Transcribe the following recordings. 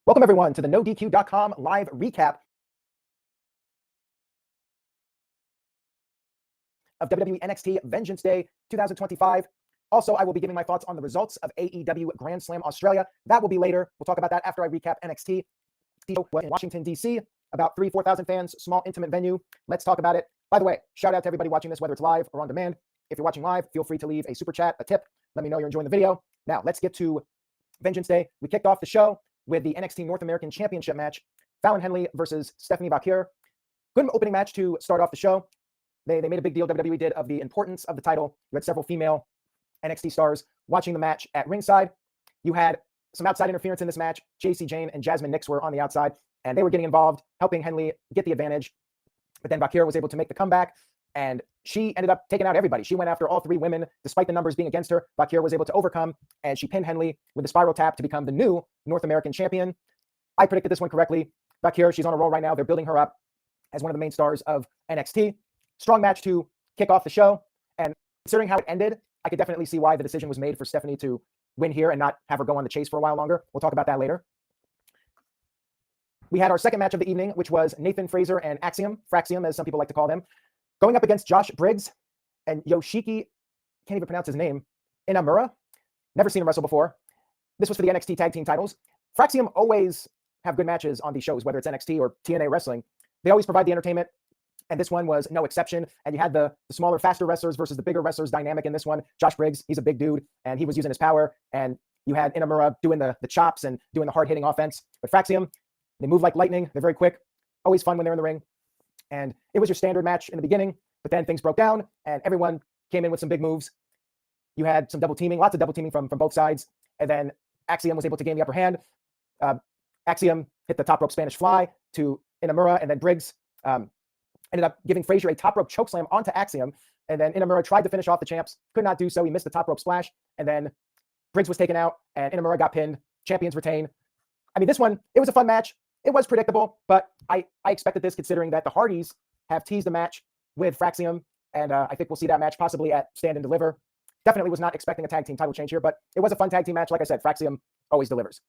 Welcome everyone to the NoDQ.com live recap of WWE NXT Vengeance Day 2025. Also, I will be giving my thoughts on the results of AEW Grand Slam Australia. That will be later. We'll talk about that after I recap NXT in Washington, D.C. About 4,000 fans, small, intimate venue. Let's talk about it. By the way, shout out to everybody watching this, whether it's live or on demand. If you're watching live, feel free to leave a super chat, a tip. Let me know you're enjoying the video. Now, let's get to Vengeance Day. We kicked off the show with the NXT North American Championship match, Fallon Henley versus Stephanie Vaquer. Good opening match to start off the show. They made a big deal, WWE did, of the importance of the title. You had several female NXT stars watching the match at ringside. You had some outside interference in this match. Jacy Jayne and Jasmine Nix were on the outside, and they were getting involved, helping Henley get the advantage. But then Vaquer was able to make the comeback, and she ended up taking out everybody. She went after all three women, despite the numbers being against her. Vaquer was able to overcome, and she pinned Henley with the spiral tap to become the new North American champion. I predicted this one correctly. Vaquer, she's on a roll right now. They're building her up as one of the main stars of NXT. Strong match to kick off the show, and considering how it ended, I could definitely see why the decision was made for Stephanie to win here and not have her go on the chase for a while longer. We'll talk about that later. We had our second match of the evening, which was Nathan Frazer and Fraxium, as some people like to call them, going up against Josh Briggs and Yoshiki, can't even pronounce his name, Inamura. Never seen him wrestle before. This was for the NXT Tag Team titles. Fraxium always have good matches on these shows, whether it's NXT or TNA Wrestling. They always provide the entertainment, and this one was no exception. And you had the smaller, faster wrestlers versus the bigger wrestlers dynamic in this one. Josh Briggs, he's a big dude, and he was using his power. And you had Inamura doing the chops and doing the hard-hitting offense. But Fraxium, they move like lightning. They're very quick. Always fun when they're in the ring. And it was your standard match in the beginning, but then things broke down, and everyone came in with some big moves. You had some double teaming, lots of double teaming from both sides. And then Axiom was able to gain the upper hand. Axiom hit the top rope Spanish fly to Inamura, and then Briggs ended up giving Frazier a top rope chokeslam onto Axiom. And then Inamura tried to finish off the champs, could not do so. He missed the top rope splash, and then Briggs was taken out, and Inamura got pinned. Champions retain. I mean, this one, it was a fun match. It was predictable, but I expected this considering that the Hardys have teased a match with Fraxium, and I think we'll see that match possibly at Stand and Deliver. Definitely was not expecting a tag team title change here, but it was a fun tag team match. Like I said, Fraxium always delivers.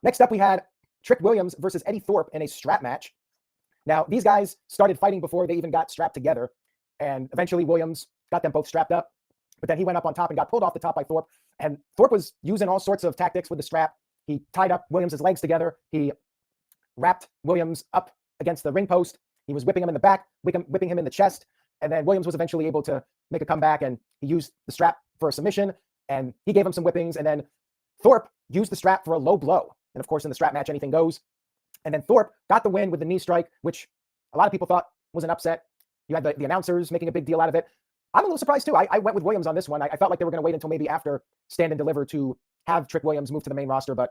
Next up, we had Trick Williams versus Eddie Thorpe in a strap match. Now, these guys started fighting before they even got strapped together, and eventually Williams got them both strapped up, but then he went up on top and got pulled off the top by Thorpe, and Thorpe was using all sorts of tactics with the strap. He tied up Williams' legs together. He wrapped Williams up against the ring post. He was whipping him in the back, whipping him in the chest. And then Williams was eventually able to make a comeback, and he used the strap for a submission, and he gave him some whippings. And then Thorpe used the strap for a low blow. And of course, in the strap match, anything goes. And then Thorpe got the win with the knee strike, which a lot of people thought was an upset. You had the announcers making a big deal out of it. I'm a little surprised too. I went with Williams on this one. I felt like they were going to wait until maybe after Stand and Deliver to have Trick Williams move to the main roster, but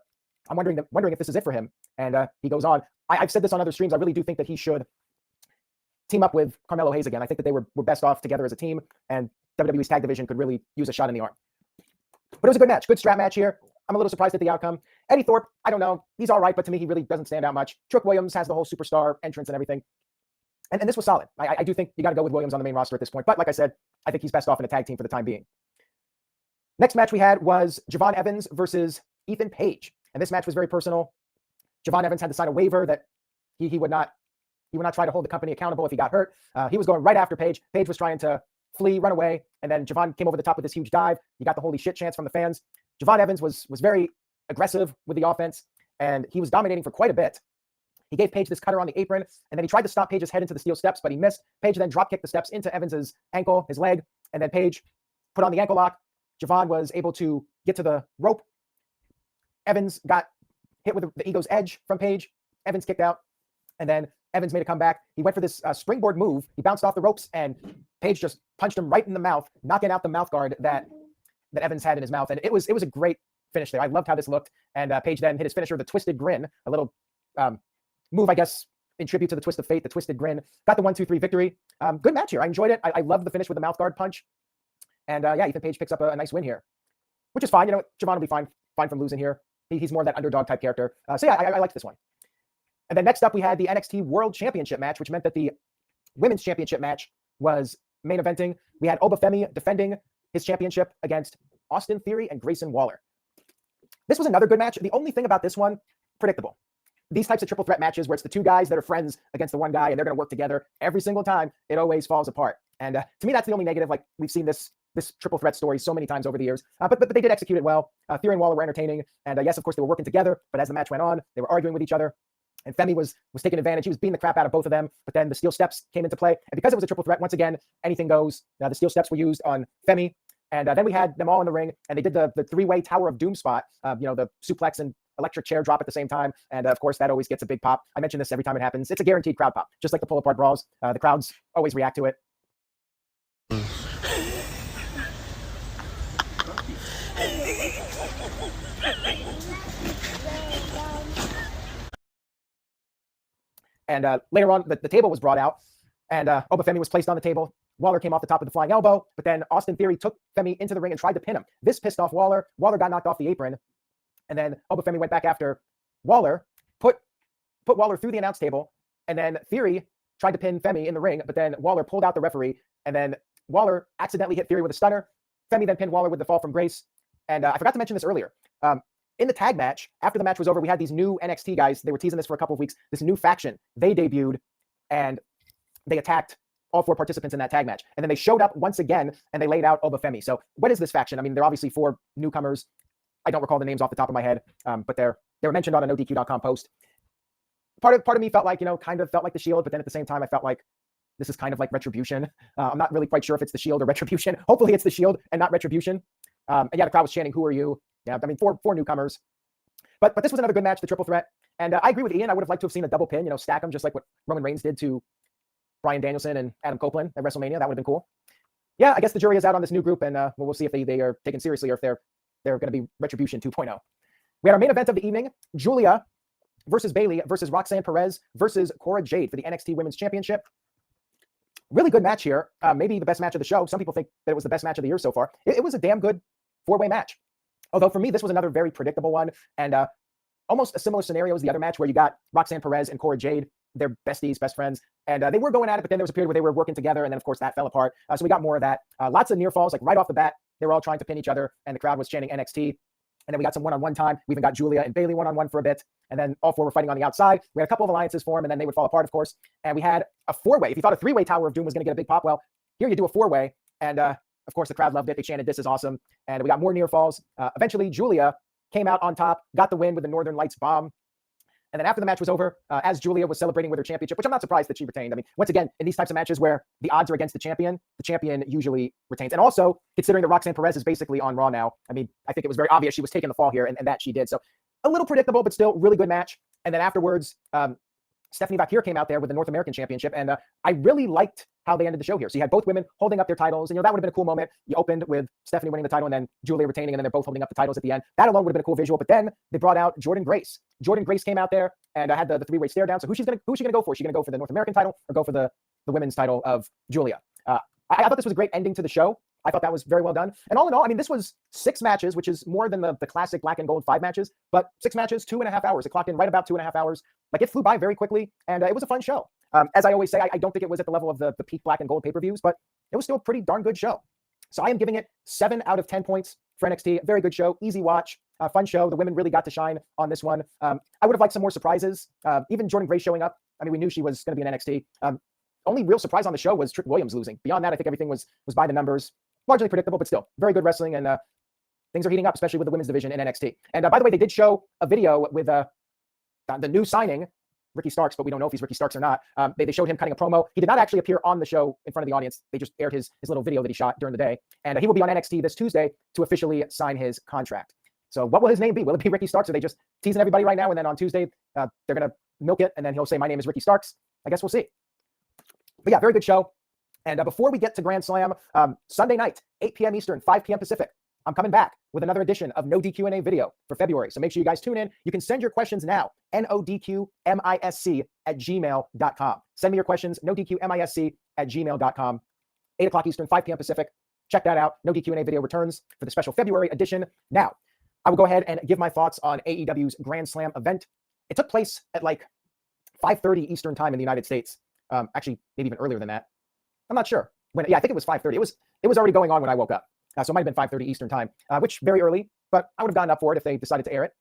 I'm wondering if this is it for him. And he goes on. I've said this on other streams. I really do think that he should team up with Carmelo Hayes again. I think that they were best off together as a team, and WWE's tag division could really use a shot in the arm. But it was a good match, good strap match here. I'm a little surprised at the outcome. Eddie Thorpe, I don't know. He's all right, but to me, he really doesn't stand out much. Trick Williams has the whole superstar entrance and everything. And this was solid. I do think you got to go with Williams on the main roster at this point. But like I said, I think he's best off in a tag team for the time being. Next match we had was Javon Evans versus Ethan Page. And this match was very personal. Javon Evans had to sign a waiver that he would not try to hold the company accountable if he got hurt. He was going right after Page. Page was trying to flee, run away, and then Javon came over the top with this huge dive. You got the holy shit chants from the fans. Javon Evans was very aggressive with the offense, and he was dominating for quite a bit. He gave Page this cutter on the apron, and then he tried to stop Page's head into the steel steps, but he missed. Page then drop kicked the steps into Evans's ankle, his leg, and then Page put on the ankle lock. Javon was able to get to the rope. Evans got hit with the ego's edge from Page. Evans kicked out, and then Evans made a comeback. He went for this springboard move. He bounced off the ropes, and Page just punched him right in the mouth, knocking out the mouth guard that Evans had in his mouth. And it was a great finish there. I loved how this looked. And Page then hit his finisher, the Twisted Grin, a little move, I guess, in tribute to the Twist of Fate, the Twisted Grin. Got the 1-2-3 victory. Good match here. I enjoyed it. I love the finish with the mouth guard punch. And yeah, Ethan Page picks up a nice win here, which is fine. You know, Javon will be fine from losing here. He's more of that underdog type character. So yeah, I liked this one. And then next up, we had the NXT World Championship match, which meant that the Women's Championship match was main eventing. We had Obafemi defending his championship against Austin Theory and Grayson Waller. This was another good match. The only thing about this one, predictable. These types of triple threat matches where it's the two guys that are friends against the one guy and they're going to work together every single time, it always falls apart. And to me, that's the only negative. Like, we've seen this triple threat story so many times over the years, but they did execute it well. Theory and Waller were entertaining, and yes, of course, they were working together. But as the match went on, they were arguing with each other, and Femi was taking advantage. He was beating the crap out of both of them. But then the steel steps came into play, and because it was a triple threat, once again, anything goes. The steel steps were used on Femi, and then we had them all in the ring, and they did the three-way Tower of Doom spot. The suplex and electric chair drop at the same time. And of course, that always gets a big pop. I mention this every time it happens. It's a guaranteed crowd pop, just like the pull-apart brawls. The crowds always react to it. And later on, the table was brought out, and Oba Femi was placed on the table. Waller came off the top of the flying elbow, but then Austin Theory took Femi into the ring and tried to pin him. This pissed off Waller. Waller got knocked off the apron, and then Oba Femi went back after Waller, put Waller through the announce table, and then Theory tried to pin Femi in the ring, but then Waller pulled out the referee, and then Waller accidentally hit Theory with a stunner. Femi then pinned Waller with the fall from grace. And I forgot to mention this earlier. In the tag match, after the match was over, we had these new NXT guys. They were teasing this for a couple of weeks. This new faction, they debuted, and they attacked all four participants in that tag match. And then they showed up once again, and they laid out Oba Femi. So what is this faction? I mean, they're obviously four newcomers. I don't recall the names off the top of my head, but they were mentioned on a NoDQ.com post. Part of me felt like, kind of felt like the Shield, but then at the same time, I felt like this is kind of like Retribution. I'm not really quite sure if it's the Shield or Retribution. Hopefully it's the Shield and not Retribution. And yeah, the crowd was chanting, "Who are you?" Yeah, I mean, four newcomers. But this was another good match, the triple threat. And I agree with Ian. I would have liked to have seen a double pin, stack them just like what Roman Reigns did to Bryan Danielson and Adam Copeland at WrestleMania. That would have been cool. Yeah, I guess the jury is out on this new group, and we'll see if they are taken seriously or if they're going to be Retribution 2.0. We had our main event of the evening: Julia versus Bayley versus Roxanne Perez versus Cora Jade for the NXT Women's Championship. Really good match here. Maybe the best match of the show. Some people think that it was the best match of the year so far. It was a damn good four-way match. Although for me, this was another very predictable one, and almost a similar scenario as the other match where you got Roxanne Perez and Cora Jade. They're besties, best friends, and they were going at it, but then there was a period where they were working together, and then of course that fell apart. So we got more of that. Lots of near falls, like right off the bat. They were all trying to pin each other, and the crowd was chanting NXT. And then we got some one-on-one time. We even got Julia and Bayley one-on-one for a bit, and then all four were fighting on the outside. We had a couple of alliances form, and then they would fall apart, of course. And we had a four-way. If you thought a three-way Tower of Doom was going to get a big pop, well, here you do a four-way, and of course the crowd loved it. They chanted, "This is awesome," and we got more near falls. Eventually, Julia came out on top, got the win with the Northern Lights bomb. And then after the match was over, as Julia was celebrating with her championship, which I'm not surprised that she retained. I mean, once again, in these types of matches where the odds are against the champion usually retains. And also, considering that Roxanne Perez is basically on Raw now, I mean, I think it was very obvious she was taking the fall here, and that she did. So a little predictable, but still really good match. And then afterwards, Stephanie Vakir came out there with the North American Championship, and I really liked how they ended the show here. So you had both women holding up their titles, and that would have been a cool moment. You opened with Stephanie winning the title and then Julia retaining, and then they're both holding up the titles at the end. That alone would have been a cool visual. But then they brought out Jordynne Grace. Jordynne Grace came out there and had the three-way stare down. So who's she gonna go for? Is she gonna go for the North American title or go for the women's title of Julia? I thought this was a great ending to the show. I thought that was very well done. And all in all, I mean, this was 6 matches, which is more than the classic black and gold 5 matches, but 6 matches, 2.5 hours. It clocked in right about 2.5 hours. Like, it flew by very quickly, and it was a fun show. As I always say, I don't think it was at the level of the peak black and gold pay-per-views, but it was still a pretty darn good show. So I am giving it 7 out of 10 points for NXT. Very good show, easy watch, fun show. The women really got to shine on this one. I would have liked some more surprises. Even Jordynne Grace showing up. I mean, we knew she was going to be in NXT. Only real surprise on the show was Trick Williams losing. Beyond that, I think everything was by the numbers. Largely predictable, but still very good wrestling, and things are heating up, especially with the women's division in NXT. And by the way, they did show a video with the new signing, Ricky Starks, but we don't know if he's Ricky Starks or not. They showed him cutting a promo. He did not actually appear on the show in front of the audience. They just aired his little video that he shot during the day. And he will be on NXT this Tuesday to officially sign his contract. So what will his name be? Will it be Ricky Starks? Or are they just teasing everybody right now? And then on Tuesday, they're going to milk it. And then he'll say, "My name is Ricky Starks." I guess we'll see. But yeah, very good show. And before we get to Grand Slam, Sunday night, 8 p.m. Eastern, 5 p.m. Pacific, I'm coming back with another edition of No DQ&A video for February. So make sure you guys tune in. You can send your questions now, nodqmisc@gmail.com. Send me your questions, nodqmisc@gmail.com. 8 o'clock Eastern, 5 p.m. Pacific. Check that out. No DQ&A video returns for the special February edition. Now, I will go ahead and give my thoughts on AEW's Grand Slam event. It took place at like 5:30 Eastern time in the United States. Actually, maybe even earlier than that. I'm not sure. I think it was 5:30. It was already going on when I woke up. So it might have been 5:30 Eastern time, which very early, but I would have gotten up for it if they decided to air it.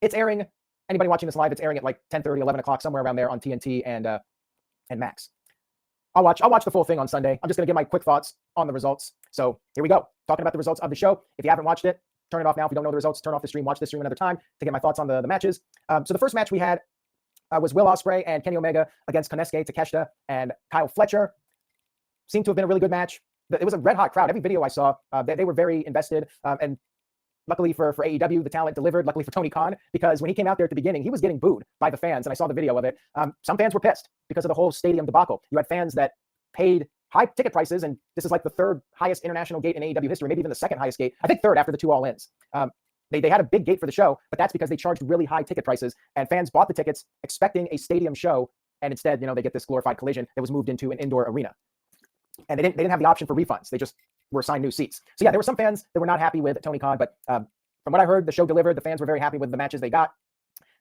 It's airing. Anybody watching this live, it's airing at like 10:30, 11 o'clock, somewhere around there on TNT and Max. I'll watch the full thing on Sunday. I'm just going to give my quick thoughts on the results. So here we go. Talking about the results of the show. If you haven't watched it, turn it off now. If you don't know the results, turn off the stream. Watch the stream another time to get my thoughts on the matches. So the first match we had was Will Ospreay and Kenny Omega against Konosuke Takeshita and Kyle Fletcher. Seemed to have been a really good match. It was a red-hot crowd. Every video I saw, they were very invested. And luckily for AEW, the talent delivered. Luckily for Tony Khan, because when he came out there at the beginning, he was getting booed by the fans, and I saw the video of it. Some fans were pissed because of the whole stadium debacle. You had fans that paid high ticket prices, and this is like the third highest international gate in AEW history, maybe even the second highest gate. I think third after the 2 All-Ins. They had a big gate for the show, but that's because they charged really high ticket prices, and fans bought the tickets expecting a stadium show, and instead, they get this glorified Collision that was moved into an indoor arena. And they didn't have the option for refunds. They just were assigned new seats. So yeah, there were some fans that were not happy with Tony Khan, but from what I heard, the show delivered. The fans were very happy with the matches they got.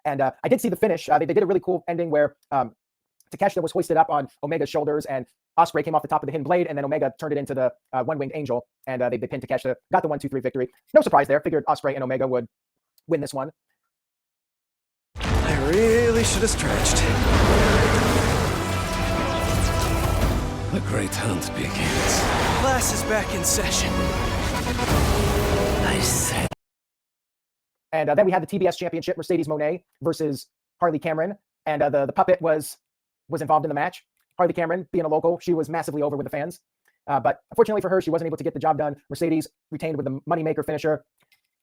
And I did see the finish. They did a really cool ending where Takeshita was hoisted up on Omega's shoulders, and Ospreay came off the top of the hidden blade, and then Omega turned it into the one-winged angel, and they pinned Takeshita, got the 1-2-3 victory. No surprise there. Figured Ospreay and Omega would win this one. I really should have stretched. The great hunt begins. Class is back in session. Nice. And then we had the TBS Championship, Mercedes Moné versus Harley Cameron, and the puppet was involved in the match. Harley Cameron, being a local, she was massively over with the fans. But unfortunately for her, she wasn't able to get the job done. Mercedes retained with the Moneymaker finisher.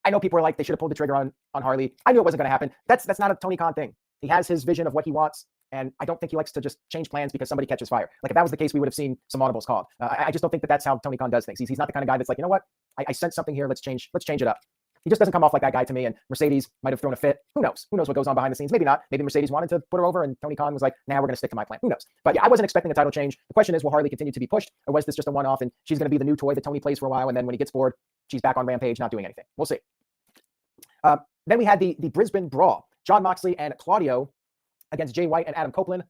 I know people were like, they should have pulled the trigger on Harley. I knew it wasn't going to happen. That's not a Tony Khan thing. He has his vision of what he wants, and I don't think he likes to just change plans because somebody catches fire. Like if that was the case, we would have seen some audibles called. I just don't think that's how Tony Khan does things. He's not the kind of guy that's like, you know what? I sense something here. Let's change it up. He just doesn't come off like that guy to me, and Mercedes might have thrown a fit. Who knows? Who knows what goes on behind the scenes? Maybe not. Maybe Mercedes wanted to put her over, and Tony Khan was like, nah, we're going to stick to my plan. Who knows? But yeah, I wasn't expecting a title change. The question is, will Harley continue to be pushed, or was this just a one-off, and she's going to be the new toy that Tony plays for a while, and then when he gets bored, she's back on Rampage, not doing anything. We'll see. Then we had the Brisbane Brawl. Jon Moxley and Claudio against Jay White and Adam Copeland.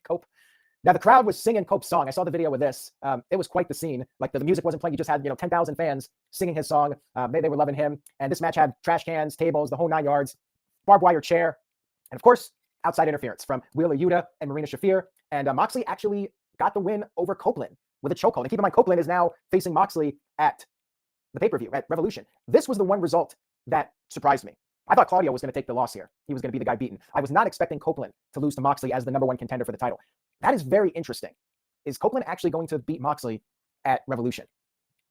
Now, the crowd was singing Cope's song. I saw the video with this. It was quite the scene. Like the music wasn't playing. You just had 10,000 fans singing his song. They were loving him. And this match had trash cans, tables, the whole 9 yards, barbed wire chair, and of course, outside interference from Wheeler Yuta and Marina Shafir. And Moxley actually got the win over Copeland with a chokehold. And keep in mind, Copeland is now facing Moxley at the pay-per-view at Revolution. This was the one result that surprised me. I thought Claudio was going to take the loss here. He was going to be the guy beaten. I was not expecting Copeland to lose to Moxley as the number 1 contender for the title. That is very interesting. Is Copeland actually going to beat Moxley at Revolution?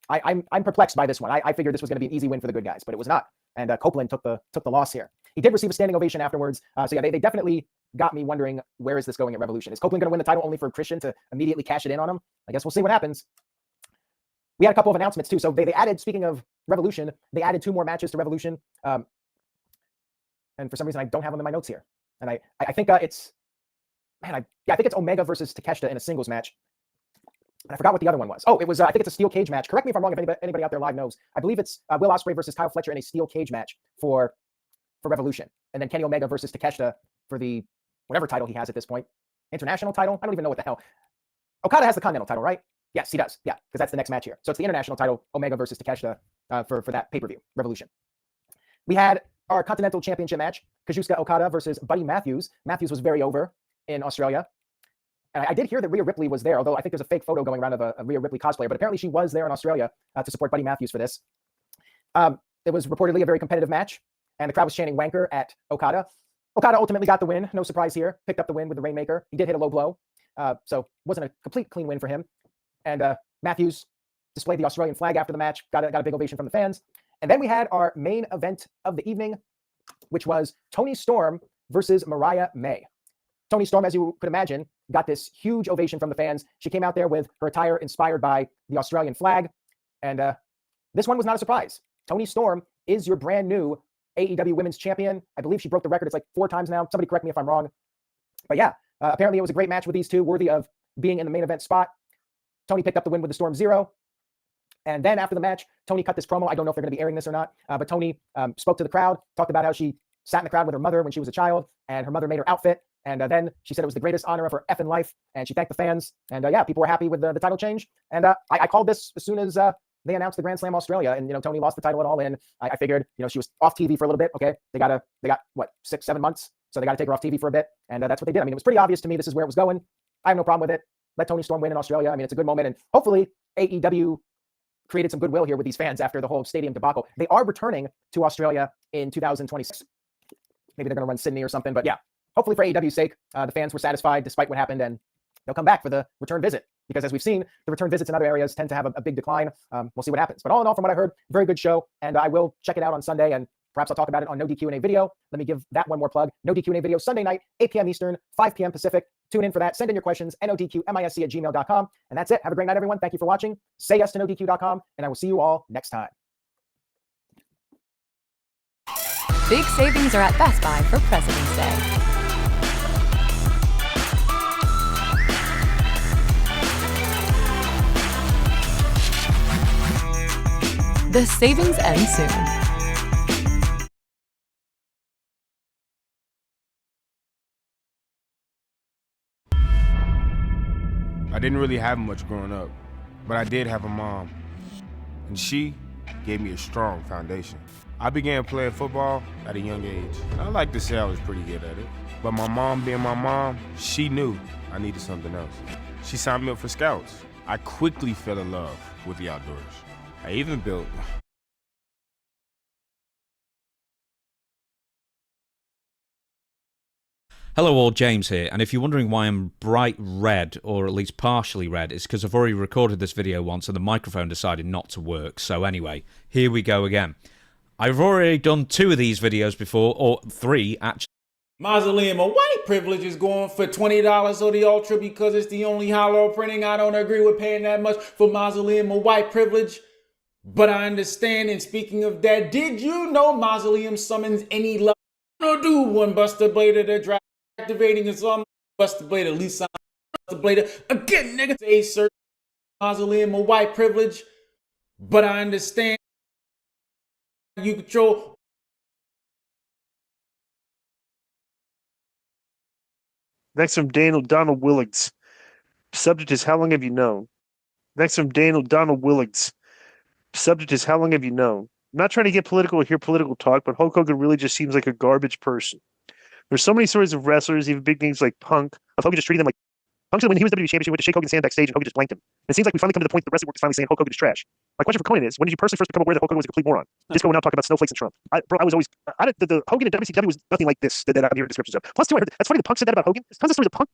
I'm perplexed by this one. I figured this was going to be an easy win for the good guys, but it was not. And Copeland took the loss here. He did receive a standing ovation afterwards. So yeah, they definitely got me wondering, where is this going at Revolution? Is Copeland going to win the title only for Christian to immediately cash it in on him? I guess we'll see what happens. We had a couple of announcements too. So they added, speaking of Revolution, they added 2 more matches to Revolution. And for some reason, I don't have them in my notes here. And I think it's, I think it's Omega versus Takeshita in a singles match. And I forgot what the other one was. Oh, it was, I think it's a steel cage match. Correct me if I'm wrong, if anybody out there live knows. I believe it's Will Ospreay versus Kyle Fletcher in a steel cage match for Revolution. And then Kenny Omega versus Takeshita for the, whatever title he has at this point. International title? I don't even know what the hell. Okada has the Continental title, right? Yes, he does. Yeah, because that's the next match here. So it's the international title, Omega versus Takeshita for that pay-per-view, Revolution. We had our Continental Championship match, Kazuchika Okada versus Buddy Matthews. Matthews was very over in Australia. And I did hear that Rhea Ripley was there, although I think there's a fake photo going around of a Rhea Ripley cosplayer, but apparently she was there in Australia to support Buddy Matthews for this. It was reportedly a very competitive match, and the crowd was chanting wanker at Okada. Okada ultimately got the win. No surprise here. Picked up the win with the Rainmaker. He did hit a low blow, so wasn't a complete clean win for him. And Matthews displayed the Australian flag after the match, got a big ovation from the fans. And then we had our main event of the evening, which was Toni Storm versus Mariah May. Toni Storm, as you could imagine, got this huge ovation from the fans. She came out there with her attire inspired by the Australian flag. And this one was not a surprise. Toni Storm is your brand new AEW Women's Champion. I believe she broke the record. It's like 4 times now. Somebody correct me if I'm wrong. But yeah, apparently it was a great match with these two, worthy of being in the main event spot. Toni picked up the win with the Storm Zero. And then after the match, Toni cut this promo. I don't know if they're going to be airing this or not, but Toni spoke to the crowd, talked about how she sat in the crowd with her mother when she was a child, and her mother made her outfit. And then she said it was the greatest honor of her effing life, and she thanked the fans. And yeah, people were happy with the title change. And I called this as soon as they announced the Grand Slam Australia, and Tony lost the title at All In. I figured she was off TV for a little bit. Okay, they got what, 6-7 months, so they got to take her off TV for a bit, and that's what they did. I mean, it was pretty obvious to me this is where it was going. I have no problem with it. Let Toni Storm win in Australia. I mean, it's a good moment, and hopefully AEW created some goodwill here with these fans after the whole stadium debacle. They are returning to Australia in 2026. Maybe they're going to run Sydney or something, but yeah, hopefully for AEW's sake, the fans were satisfied despite what happened, and they'll come back for the return visit, because as we've seen, the return visits in other areas tend to have a big decline. We'll see what happens. But all in all, from what I heard, very good show, and I will check it out on Sunday, and perhaps I'll talk about it on No DQ&A video. Let me give that one more plug. No DQ&A video, Sunday night, 8 p.m. Eastern, 5 p.m. Pacific. Tune in for that. Send in your questions, nodqmisc@gmail.com. And that's it. Have a great night, everyone. Thank you for watching. Say yes to nodq.com, and I will see you all next time. Big savings are at Best Buy for President's Day. The savings end soon. I didn't really have much growing up, but I did have a mom, and she gave me a strong foundation. I began playing football at a young age. I like to say I was pretty good at it, but my mom being my mom, she knew I needed something else. She signed me up for Scouts. I quickly fell in love with the outdoors. I even built... Hello all, James here, and if you're wondering why I'm bright red, or at least partially red, it's because I've already recorded this video once and the microphone decided not to work. So anyway, here we go again. I've already done 2 of these videos before, or 3 actually. Mausoleum of White Privilege is going for $20 or the Ultra because it's the only hollow printing. I don't agree with paying that much for Mausoleum of White Privilege, but I understand. And speaking of that, did you know Mausoleum summons any love? No, do one Buster Blader to drive. Activating a song, Buster Blader, at least Buster Blader. Again, nigga, say certain Mausoleum of White Privilege, but I understand you control. Next from Daniel Donald Willigs. Subject is how long have you known? Next from Daniel Donald Willigs. Subject is how long have you known? I'm not trying to get political or hear political talk, but Hulk Hogan really just seems like a garbage person. There's so many stories of wrestlers, even big names like Punk, of Hogan just treating them like Punk. When he was WWE champion, went to shake Hogan's hand backstage, and Hogan just blanked him. And it seems like we finally come to the point that the wrestling world is finally saying Hulk Hogan is trash. My question for Conan is, when did you personally first become aware that Hulk Hogan was a complete moron? Disco now talking about snowflakes and Trump. I was always the Hogan in WCW was nothing like this that I'm hearing descriptions of. Plus, too, I heard that's funny that Punk said that about Hogan. There's tons of stories of Punk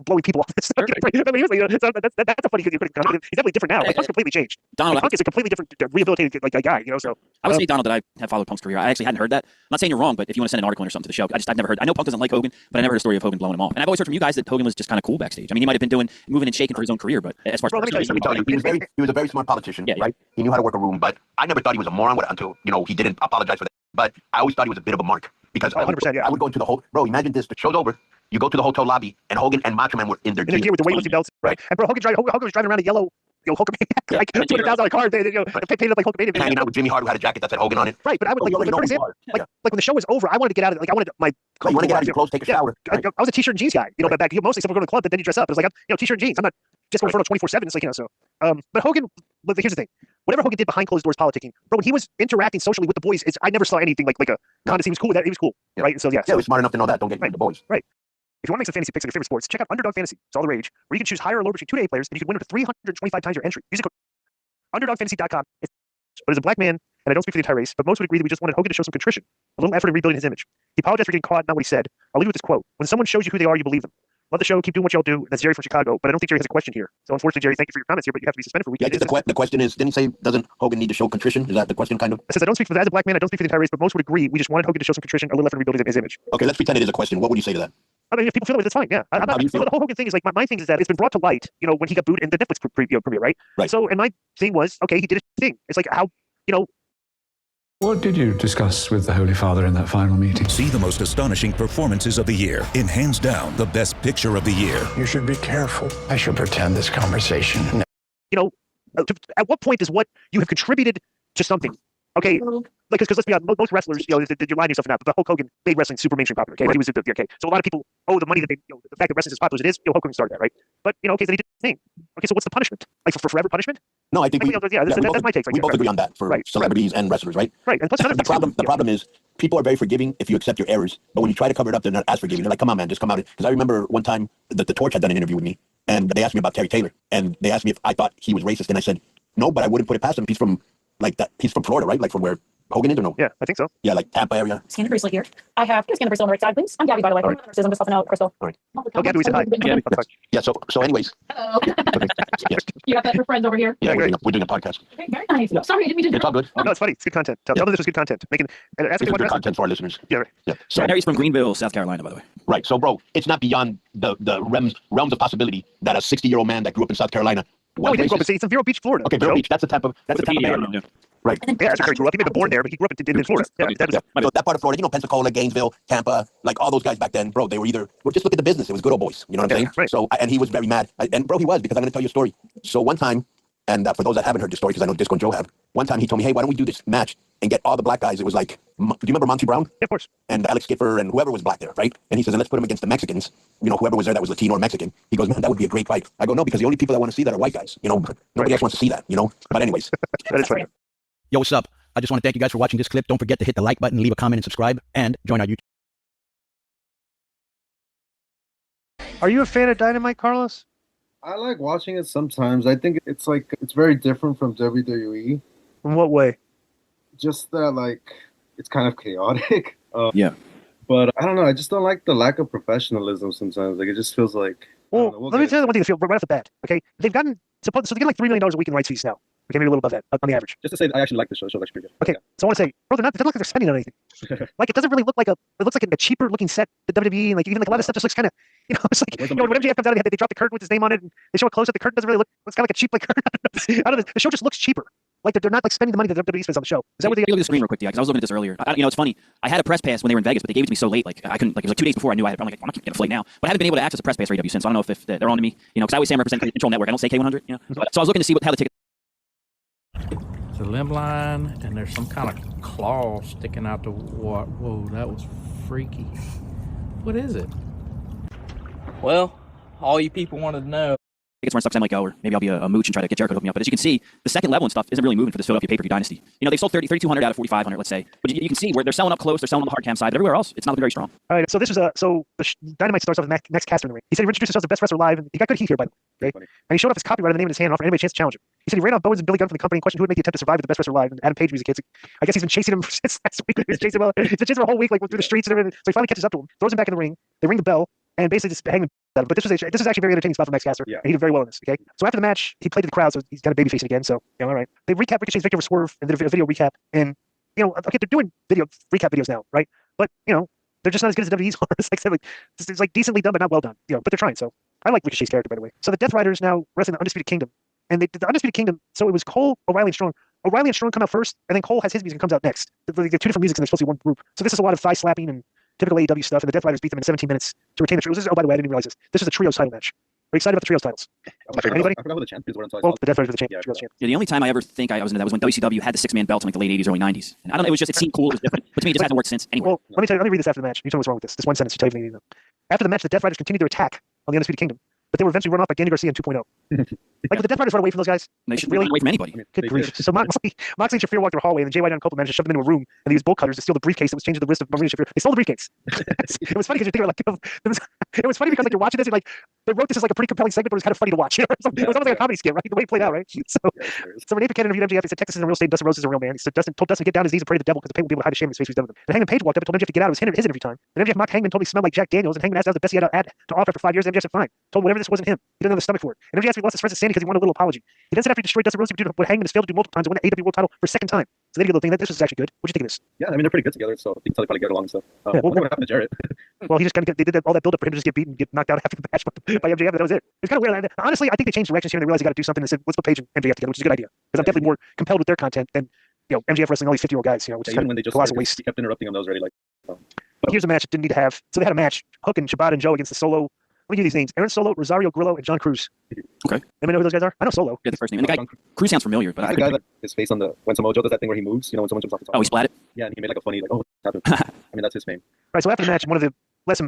blowing people off. That's a funny. He's definitely different now. Like, Punk's completely changed. Donald, Punk is a completely different, rehabilitated guy. So I would say, Donald, that I have followed Punk's career. I actually hadn't heard that. I'm not saying you're wrong, but if you want to send an article or something to the show, I've never heard. I know Punk doesn't like Hogan, but I never heard a story of Hogan blowing him off. And I've always heard from you guys that Hogan was just kind of cool backstage. I mean, he might have been moving and shaking for his own career, but as far as let me tell you, he was a very smart politician, right? He knew how to work a room, but I never thought he was a moron until he didn't apologize for that. But I always thought he was a bit of a mark because 100%, I would go into the whole imagine this: the show's over, you go to the hotel lobby, and Hogan and Macho Man were in their gear with the weightlifting belts, right? And bro, Hogan was driving around a yellow Hulkamania, like $200,000 car, painted up like Hulkamania, hanging out with Jimmy Hart, who had a jacket that said Hogan on it. Right, but I would like when the show was over, I wanted to get out of it. Like I wanted my. You want to get out of your clothes, take a shower. I was a t-shirt and jeans guy, back. Mostly someone go to the club, but then you dress up. It was like, t-shirt and jeans. I'm not just going for 24/7. It's like, so. But Hogan, here's the thing. Whatever Hogan did behind closed doors politicking, bro, when he was interacting socially with the boys, I never saw anything like a contest. He was cool with that. He was cool, right? So yeah, he was smart enough to know that. Don't get the boys. Right. If you want to make some fantasy picks on your favorite sports, check out Underdog Fantasy. It's all the rage, where you can choose higher or lower between 2 to 8 players, and you can win up to 325 times your entry. Use code UnderdogFantasy.com. But as a black man, and I don't speak for the entire race, but most would agree that we just wanted Hogan to show some contrition, a little effort in rebuilding his image. He apologized for getting caught, not what he said. I'll leave you with this quote: "When someone shows you who they are, you believe them." Love the show. Keep doing what y'all do. That's Jerry from Chicago, but I don't think Jerry has a question here. So unfortunately, Jerry, thank you for your comments here, but you have to be suspended for a week. Yeah, the question is, didn't he say doesn't Hogan need to show contrition? Is that the question, kind of? It says I don't speak for as a black man. I don't speak for the entire race, but most would agree. We just wanted Hogan to show some contrition, a little effort in rebuilding his image. Okay, let's pretend it is a question. What would you say to that? I mean, if people feel it, that's fine. Yeah, the whole Hogan thing is like my thing is that it's been brought to light. When he got booed in the Netflix premiere, right? Right. So, and my thing was, okay, he did his thing. It's like how. What did you discuss with the Holy Father in that final meeting? See the most astonishing performances of the year in hands down the best picture of the year. You should be careful. I should pretend this conversation. At what point does what you have contributed to something? Okay, because let's be honest, most wrestlers, you're lying yourself now. But Hulk Hogan made wrestling super mainstream popular. Okay, he was okay. So a lot of people owe the money that the fact that wrestling is as popular as it is. Hulk Hogan started that, right? But okay, so he did the thing. Okay, so what's the punishment? Like for forever punishment? No, I think we, that's my take. we both agree on that for celebrities and wrestlers, right? Right. And plus the problem is people are very forgiving if you accept your errors, but when you try to cover it up, they're not as forgiving. They're like, come on, man, just come out. Because I remember one time that the Torch had done an interview with me, and they asked me about Terry Taylor, and they asked me if I thought he was racist, and I said no, but I wouldn't put it past him. He's from he's from Florida, right? Like from where Hogan is, or no? Yeah, I think so. Yeah, like Tampa area. Scanner Priestley here. I have Scanner Priestley on the right side, please. I'm Gabby, by the way. All right. I'm just helping out Crystal. All right. Oh, Gabby, we said hi. Yeah. So anyways. Hello. Yes. You got that for friends over here? Yeah, we're doing a podcast. Okay, very nice. Sorry, I didn't mean to. It's all good. No, it's funny. It's good content. Tell them this was good content. It's good content for our listeners. Yeah, right. Yeah. So Harry's from Greenville, South Carolina, by the way. Right. So, bro, it's not beyond the realms of possibility that a 60-year-old man that grew up in South Carolina. No, he didn't grow up. It's in Vero Beach, Florida. Okay, Vero Beach. That's the type of area. Right. Yeah, that's where he grew up. He may have been born there, but he grew up in Florida. So that part of Florida, Pensacola, Gainesville, Tampa, like all those guys back then, bro, they were just look at the business. It was good old boys. You know what I'm saying? Right. So, and he was very mad. And bro, he was, because I'm going to tell you a story. So one time, and for those that haven't heard the story, because I know Disco and Joe have, one time he told me, hey, why don't we do this match and get all the black guys? It was like, do you remember Monty Brown? Yeah, of course. And Alex Skipper and whoever was black there, right? And he says, and let's put them against the Mexicans. Whoever was there that was Latino or Mexican. He goes, man, that would be a great fight. I go, no, because the only people that want to see that are white guys. Nobody else wants to see that, But anyways. That is funny. Yo, what's up? I just want to thank you guys for watching this clip. Don't forget to hit the like button, leave a comment, and subscribe, and join our YouTube. Are you a fan of Dynamite, Carlos? I like watching it sometimes. I think it's very different from WWE. In what way? Just that it's kind of chaotic. Yeah. But I don't know. I just don't like the lack of professionalism sometimes. It just feels like. Well, let me tell you one thing. Right off the bat, okay? They've gotten so they get like $3 million a week in rights fees now. Okay, maybe a little above that on the average. Just to say, I actually like the show. The show's actually pretty good. Okay, so I want to say, bro, it doesn't look like they're spending on anything. It doesn't really look like it looks like a cheaper looking set than WWE, and even a lot of stuff just looks kind of, it's like, when MJF comes out, they drop the curtain with his name on it, and they show a close up. The curtain doesn't really look. It's kind of like a cheap curtain. I don't know. The show just looks cheaper. They're not spending the money that WWE spends on the show. Is that what they? Look at the screen real quick, because I was looking at this earlier. It's funny. I had a press pass when they were in Vegas, but they gave it to me so late. I couldn't. It was 2 days before I knew I had. I'm not getting a flight now. But I haven't been able to access a press pass for AEW since. I don't know if they're on to me. Because I always say I'm representing Control Network. I don't say K100. So I was looking to see how the ticket. There's a limb line, and there's some kind of claw sticking out the water. Whoa, that was freaky. What is it? Well, all you people wanted to know. Tickets weren't stuff, I'm like, or maybe I'll be a mooch and try to get Jericho to hook me up. But as you can see, the second level and stuff isn't really moving for this Philadelphia pay-per-view dynasty. They sold 3,200 out of 4,500, let's say. But you can see where they're selling up close, they're selling on the hard cam side, but everywhere else, it's not looking very strong. All right, so this is Dynamite starts off with Max Caster in the ring. He said he introduced himself as the best wrestler live, and he got good heat here, by the way. Okay? And he showed off his copyright in the name in his hand and offered anybody a chance to challenge him. He said he ran off Bowens and Billy Gunn from the company and questioned who would make the attempt to survive as the best wrestler live, and Adam Page was a kid. I guess he's been chasing him since last week. He's been chasing him a whole week, through the streets and everything. So he finally catches up to him, throws him back in the ring. They ring the bell, and basically just hang him. But this is actually a very entertaining spot for Max Caster. Yeah. And he did very well in this. Okay, so after the match, he played to the crowd, so he's kind of baby facing again. So all right. They recap Ricochet's victory with Swerve and did a video recap. And okay, they're doing recap videos now, right? But they're just not as good as the WWE's are. It's decently done, but not well done. But they're trying. So I like Ricochet's character, by the way. So the Death Riders now wrestling the Undisputed Kingdom, and the Undisputed Kingdom. So it was Cole, O'Reilly, and Strong. O'Reilly and Strong come out first, and then Cole has his music and comes out next. They're two different musics, and they're supposed to be one group. So this is a lot of thigh slapping and typical AEW stuff, and the Death Riders beat them in 17 minutes to retain the trios. Oh, by the way, I didn't realize this. This is a trios title match. Are you excited about the trios titles? Anybody? I forgot who the champions were. Well, the Death Riders were the champions. Yeah, the only time I ever think I was into that was when WCW had the 6-man belt in the late 80s, early 90s. And I don't know, it seemed cool, it was different. But to me, it just hasn't worked since anyway. Well, let me read this after the match. You tell me what's wrong with this. This one sentence to tell you if you need to know. After the match, the Death Riders continued their attack on the Undisputed Kingdom, but they were eventually run off by Danny Garcia in 2.0. Would the Death Riders run away from those guys? They should really run away from anybody. Good grief. So Moxley and Shafir walked through a hallway, and then Jay White and Copeland managed to shove them into a room, and they used bolt cutters to steal the briefcase that was changed to the wrist of Marina Shafir. They stole the briefcase. It was funny because you think it was funny because you're watching this, and they wrote this as a pretty compelling segment, but it was kind of funny to watch. It was almost like a comedy skit, right? The way it played out, right? So Renee Paquette interviewed MJF. He said Texas isn't a real state. Dustin Rose is a real man. He said told Dustin to get down his knees and pray to the devil because the pain will be able to hide the shame in his face he's done with him. And Hangman Page walked up and told MJF to get out. It was his interview time. And MJF mocked Hangman, told me he smelled like Jack Daniels, and Hangman asked how the best he had to offer for 5 years. And MJF said fine. Told him whatever this wasn't him. He didn't have the stomach for it. And MJF asked me he lost his friends at Sandy because he wanted a little apology. He then said after he destroyed Dustin Rose, he would do what Hangman has failed to do multiple times and win the AEW World Title for a second time. So they did a little thing. This was actually good. What do you think of this? Yeah, I mean they're pretty good together, so I think they probably get along and stuff. What happened to Jarrett? Well, he just they did all that build up for him to just get beaten, get knocked out after the match by MJF. That was it. It was kind of weird. Honestly, I think they changed directions here and they realized they got to do something. They said, let's put Page and MJF together, which is a good idea because I'm definitely more compelled with their content than MJF wrestling all these 50-year-old guys. Which is even when they just colossal waste. He kept interrupting them. That was already But here's a match it didn't need to have. So they had a match: Hook and Shibata and Joe against the Solo. Let me give you these names: Aaron Solo, Rosario Grillo, and John Cruz. Okay. Anybody know who those guys are? I know Solo. Yeah, the first name. And the guy Cruz sounds familiar, but the guy that his face on the when Samoa Joe does that thing where he moves, when someone jumps off the top. Oh, he splat it. Yeah, and he made a funny what happened? I mean, that's his fame. Right. So after the match, one of the less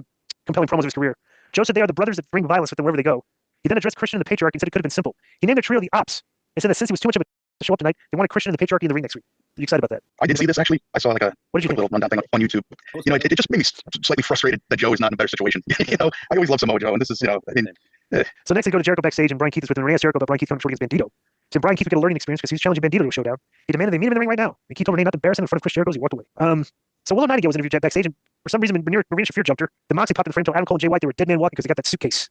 compelling promos of his career, Joe said they are the brothers that bring violence with them wherever they go. He then addressed Christian and the Patriarch and said it could have been simple. He named their trio the Ops, They said that since he was too much of a to show up tonight, they wanted Christian and the patriarchy in the ring next week. Are you excited about that? I did see this actually. I saw like a What did you think? little rundown thing on YouTube. You know, it just made me slightly frustrated that Joe is not in a better situation. You know, I always love Samoa Joe, and this is, you know, I mean. So next they go to Jericho backstage, and Brian Keith is with him. They asked Jericho about Brian Keith coming short against Bandito. So Brian Keith would get a learning experience because he was challenging Bandito to a showdown. He demanded they meet him in the ring right now. And Keith told Renee not to embarrass him in front of Chris Jericho as he walked away. So Willow Nightingale was interviewed backstage, and for some reason, Marina Shafir jumped her. The Moxie popped in the frame, told Adam Cole and Jay White they were dead man walking because they got that suitcase.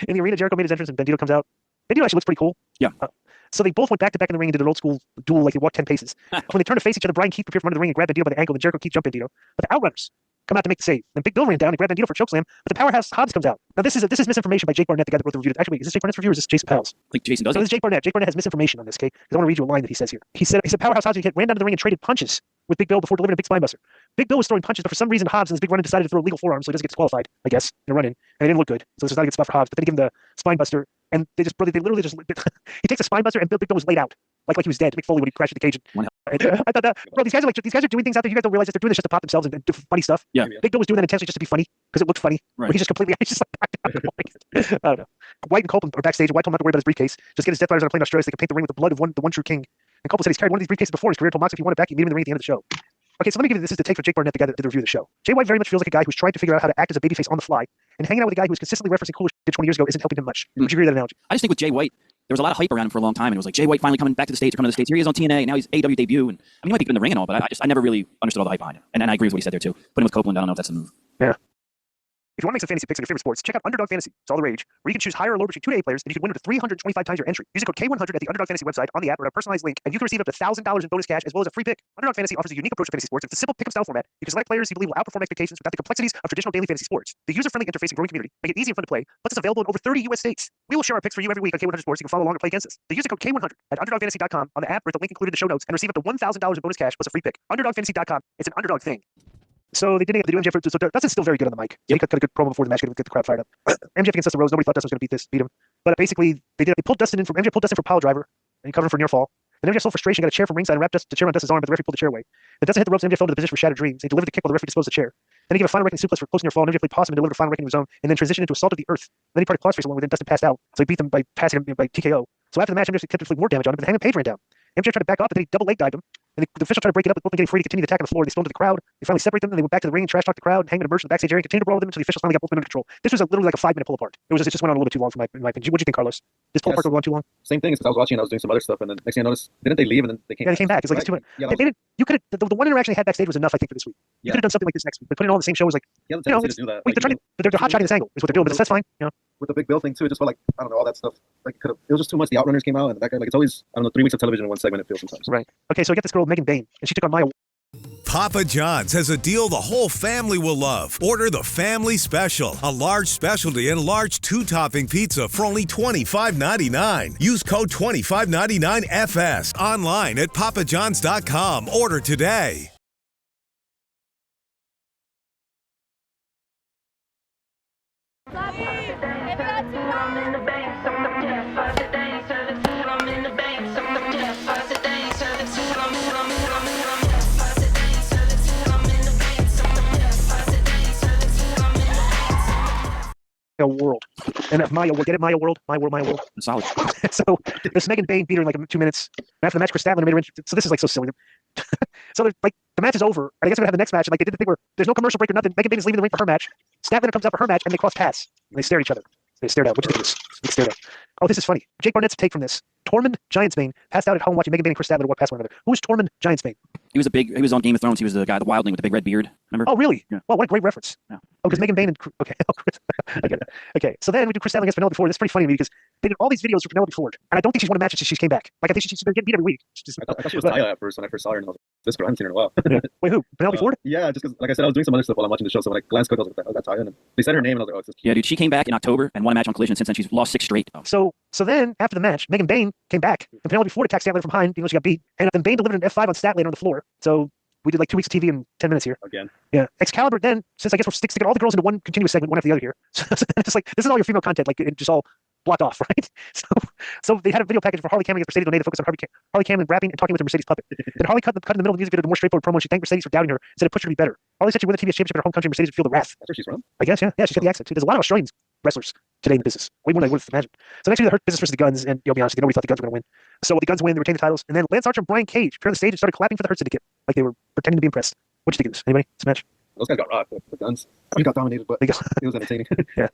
In the arena, Jericho made his entrance, and Bandito comes out. Bandito actually looks pretty cool. Yeah. So they both went back to back in the ring and did an old school duel, like they walked 10 paces. When they turned to face each other, Brian Keith appeared from under the ring and grabbed Bandito by the ankle, and Jericho Keith jumped Bandito. But the Outrunners come out to make the save. Then Big Bill ran down and grabbed Bandito for a chokeslam, but the powerhouse Hobbs comes out. Now this is misinformation by Jake Barnett, the guy that wrote the review. Actually, wait, is this Jake Barnett's review or is this Jason Powell's? I think Jason does So it. this is Jake Barnett. Jake Barnett has misinformation on this, okay? Because I want to read you a line that he says here. He said Powerhouse Hobbs ran down to the ring and traded punches with Big Bill before delivering a big spinebuster. Big Bill was throwing punches, but for some reason Hobbs in his big run-in decided to throw a legal forearm, so he doesn't get disqualified, I guess, in a run-in. And it didn't look good. So this was not a good spot for Hobbs. But then he gave him the spinebuster, and they literally just he takes a spinebuster, and Big Bill was laid out. Like he was dead. Mick Foley when he crashed in the cage. I thought that, bro, these guys are doing things out there. You guys don't realize that they're doing this just to pop themselves and do funny stuff. Yeah. Big Bill was doing that intentionally just to be funny because it looked funny. Right. But he's just completely, he's just like, I don't know. White and Copeland are backstage. White told him not to worry about his briefcase. Just get his Death Riders on a plane to Australia so they can paint the ring with the blood of the one true king. And Copeland said he's carried one of these briefcases before in his career. Told Mox if he wanted it back, he'd meet him in the ring at the end of the show. Okay, so let me give you this is the take for Jake Barnett, the guy that did the review of the show. Jay White very much feels like a guy who's trying to figure out how to act as a babyface on the fly, and hanging out with a guy who's consistently referencing Cool did 20 years ago isn't helping him much. Would you agree with that analogy? I just think with Jay White, there was a lot of hype around him for a long time, and it was like Jay White finally coming back to the States or coming to the States. Here he is on TNA, and now he's AEW debut, and I mean, he might be good in the ring and all, but I never really understood all the hype behind it. And I agree with what he said there too. Put him with Copeland, I don't know if that's the move. Yeah. If you want to make some fantasy picks on your favorite sports, check out Underdog Fantasy. It's all the rage, where you can choose higher or lower between 2 to 8 players, and you can win up to 325 times your entry. Use the code K100 at the Underdog Fantasy website on the app or a personalized link, and you can receive up to $1,000 in bonus cash as well as a free pick. Underdog Fantasy offers a unique approach to fantasy sports. It's a simple pick-em style format. You can select players you believe will outperform expectations without the complexities of traditional daily fantasy sports. The user-friendly interface and growing community make it easy and fun to play. Plus, it's available in over 30 U.S. states. We will share our picks for you every week on K100 Sports. You can follow along and play against us. The user code K100 at UnderdogFantasy.com on the app or at the link included in the show notes and receive up to $1,000 in bonus cash plus a free pick. UnderdogFantasy.com. It's an underdog thing. So they do MJF. So Dustin's still very good on the mic. He cut a good promo before the match, get the crowd fired up. MJF against Dustin Rhodes. Nobody thought Dustin was going to beat him. But basically, they pulled Dustin in for MJF pulled Dustin for pile driver, and he covered him for near fall. Then MJF saw frustration, got a chair from ringside and wrapped the chair on Dustin's arm, but the referee pulled the chair away. Then Dustin hit the ropes, and MJF fell into the position for Shattered Dreams. He delivered the kick while the referee disposed of the chair. Then he gave a final reckoning suplex for close near fall, and MJF played possum and delivered a final reckoning of his own, and then transitioned into Assault of the Earth. Then he parted claws face along with him. Dustin passed out, so he beat them by passing him by TKO. So after the match, MJF kept inflicting more damage on him, but the Hangman Page ran down. MJF tried to back off, but then he double leg dived him. And the official tried to break it up, with both getting free to continue the attack on the floor. They stormed to the crowd. They finally separate them, and they went back to the ring and trash talked the crowd. Hangman emerged from the backstage area and continued to brawl with them until the officials finally got both men under control. This was literally like a 5-minute pull apart. It just went on a little bit too long for my opinion. What do you think, Carlos? This pull apart go on too long? Same thing, because I was watching and I was doing some other stuff, and then next thing I noticed, didn't they leave and then they came? Yeah, they came back. It's like it's too much. Yeah, they didn't. You could have the one interaction they had backstage was enough, I think, for this week. You could have done something like this next week, but putting it all on the same show was like, yeah, the tendency to do that. Wait, they're hot shotting this angle is what they're doing, but that's fine. You know, with the big Bill thing too, it just felt like I don't know all that stuff. Like it was just too much. The Outrunners came out, and that guy, like it's always I don't know 3 weeks of television in one segment. It feels sometimes. Right. Okay, so I get this girl Megan Bain, and she took on Maya. Papa John's has a deal the whole family will love. Order the Family Special, a large specialty and large 2-topping pizza for only $25.99. Use code 2599FS online at papajohns.com. Order today. World. And that's Maya World. Get it? Maya World? My World. Solid. So this Megan Bain beat her in like 2 minutes. And after the match, Chris Statlander made her so this is like so silly. So like the match is over. And I guess we're gonna have the next match. And like they did the thing where there's no commercial break or nothing. Megan Bain is leaving the ring for her match. Statlander comes up for her match and they cross paths. And they stare at each other. They stared out. What do you think of this? They stared out. Oh, this is funny. Jake Barnett's take from this. Tormund Giantsbane passed out at home watching Megan Bain and Chris Statlander walk past one another. Who is Tormund Giantsbane? He was on Game of Thrones. He was the guy, the wildling with the big red beard. Remember? Oh, really? Yeah. Well, what a great reference. Yeah. Oh, because Megan Bain and okay, I get it. Okay, so then we do Chris Statlander against Penelope Ford. This is pretty funny to me because they did all these videos for Penelope Ford, and I don't think she's won a match since she came back. Like I think she's been getting beat every week. I thought she was Taya at first when I first saw her, and I was like, this girl, I haven't seen her in a while. Wait, who? Penelope Ford? Yeah, just because, like I said, I was doing some other stuff while I'm watching the show, so when I glanced quick, I was like, oh, that's Taya, and then they said her name, and I was like, oh, it's this. Yeah, dude, she came back in October and won a match on Collision. Since then, she's lost 6 straight. So then after the match, Megan Bain came back, and Penelope Ford attacked Statlander from behind, even though she got beat, and then Bain delivered an F5 on Statlander on the floor. So we did like 2 weeks of TV in 10 minutes here. Again. Yeah. Excalibur then, since I guess we're sticking all the girls into one continuous segment, one after the other here. So it's like, this is all your female content, like it just all blocked off, right? So they had a video package for Harley Cameron against Mercedes Moné to focus on Harley Cameron rapping and talking with her Mercedes puppet. Then Harley cut in the middle of the music video to a more straightforward promo, and she thanked Mercedes for doubting her, said it pushed her to be better. Harley said she won the TBS championship in her home country, and Mercedes would feel the wrath. That's where she's from? I guess, yeah. Yeah, she's got the accent too. There's a lot of Australian wrestlers today in the business. Way more than I would have imagined. So next year, they hurt business versus the Guns, and I'll be honest, nobody thought the Guns were going to win. So the Guns win, they retain the titles, and then Lance Archer and Brian Cage appeared on the stage and started clapping for the Hurt Syndicate, like they were pretending to be impressed. What do you think of this? Anybody? This match? Those guys got rocked. The Guns. We got dominated, but it was entertaining. Yeah.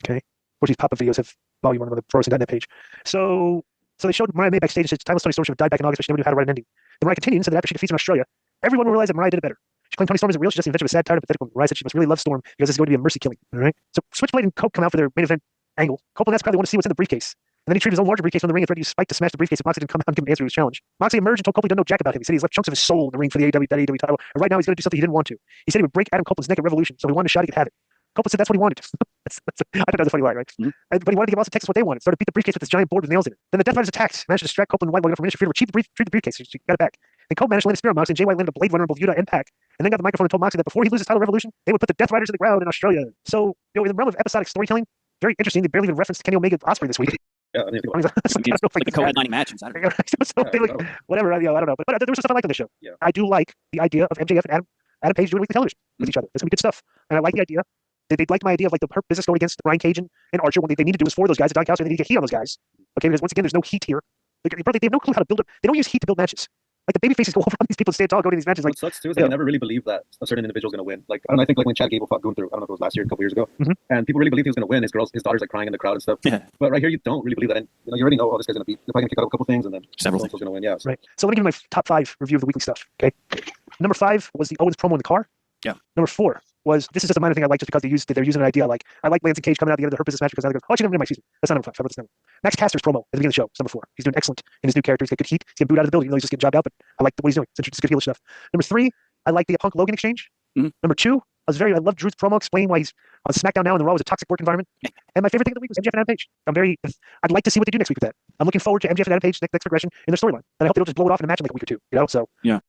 Okay. Which these pop-up videos have volume on the ProWrestling.net page. So they showed Mariah May backstage and said Timeless Tony Storm should have died back in August, but she never knew how to write an ending. Then Mariah continued and said that after she defeats him in Australia, everyone will realize that Mariah did it better. She claimed Tony Storm isn't real. She's just the invention of a sad, tired, and pathetic woman. Mariah said she must really love Storm because this is going to be a mercy killing. All right. So Switchblade and Cope come out for their main event angle. Cope and that's probably want to see what's in the briefcase. And then he treated his own larger briefcase from the ring and threatened to use Spike to smash the briefcase if Moxley didn't come out and give him an answer to his challenge. Moxley emerged and told Copley he doesn't know jack about him. He said he's left chunks of his soul in the ring for the AEW title, and right now he's going to do something he didn't want to. He said he would break Adam Copeland's neck at Revolution, so if he wanted a shot, he could have it. Copeland said that's what he wanted. I thought that was a funny line, right? But he wanted to give Austin Texas what they wanted. Started to beat the briefcase with this giant board with nails in it. Then the Death Riders attacked, managed to distract Copeland and White Logan from interfering, retrieved the briefcase. She got it back. Then Cope managed to land a spear on Moxley, and Jay White landed a Blade Runner on both Yuta and Pac. And then got the microphone and told Moxley that before he loses title Revolution, they would put the Death Riders in the ground in Australia. So, in the realm of episodic storytelling, very interesting. They barely even referenced Kenny Omega Ospreay this week. Yeah, I mean, it's like the co-headlining match on Saturday. Whatever, I don't know. But there was some stuff I liked on the show. Yeah. I do like the idea of MJF and Adam Page doing weekly television with each other. That's gonna be good stuff. And I like the idea. They liked my idea of like the Hurt business going against Brian Cage and Archer. What they need to do is for those guys. Don Callis, they need to get heat on those guys. Okay, because once again, there's no heat here. They have no clue how to build up. They don't use heat to build matches. Like the baby faces go over on these people, stay tall, go to these matches. Like, what sucks too is that I never really believed that a certain individual's going to win. Like, I think like when Chad Gable fought Gunther, I don't know if it was last year, a couple years ago, and people really believed he was going to win. His daughter's like crying in the crowd and stuff. Yeah. But right here, you don't really believe that. And you already know, this guy's going to beat. They're probably going to kick out a couple things, and then several things going to win. Yeah. Right. So let me give you my top 5 review of the weekly stuff. Okay. Number 5 was the Owens promo in the car. Yeah. Number 4 was, this is just a minor thing I like just because they're using an idea like, I like Lance and Cage coming out at the end of the Hurt business match because now they go, oh, she never win my season. That's not number 5. I wrote this down. Max Caster's promo at the beginning of the show is number 4. He's doing excellent in his new character. He's got good heat. He's getting booed out of the building, even though he's just getting jobbed out, but I like what he's doing. It's good heelish stuff. Number 3, I like the Punk Logan exchange. Number 2, I love Drew's promo explaining why he's on SmackDown now and the Raw was a toxic work environment. And my favorite thing of the week was MJF and Adam Page. I'd like to see what they do next week with that. I'm looking forward to MJF and Adam Page next progression in their storyline. And I hope they don't just blow it off in a match in like a week or two. So yeah.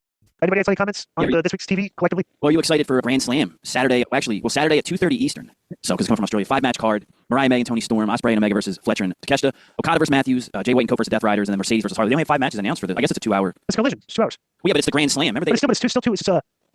Anybody else any comments on this week's TV collectively? Well, are you excited for a Grand Slam Saturday? Saturday at 2:30 Eastern. So because it's coming from Australia, 5-match card: Mariah May and Tony Storm, Ospreay and Omega versus Fletcher and Takeshita, Okada versus Matthews, Jay White and Cope versus Death Riders, and then Mercedes versus Harley. They only have 5 matches announced for this. I guess it's a 2-hour. It's Collision. It's 2 hours. Well, yeah, but it's the Grand Slam. Remember But it's still 2.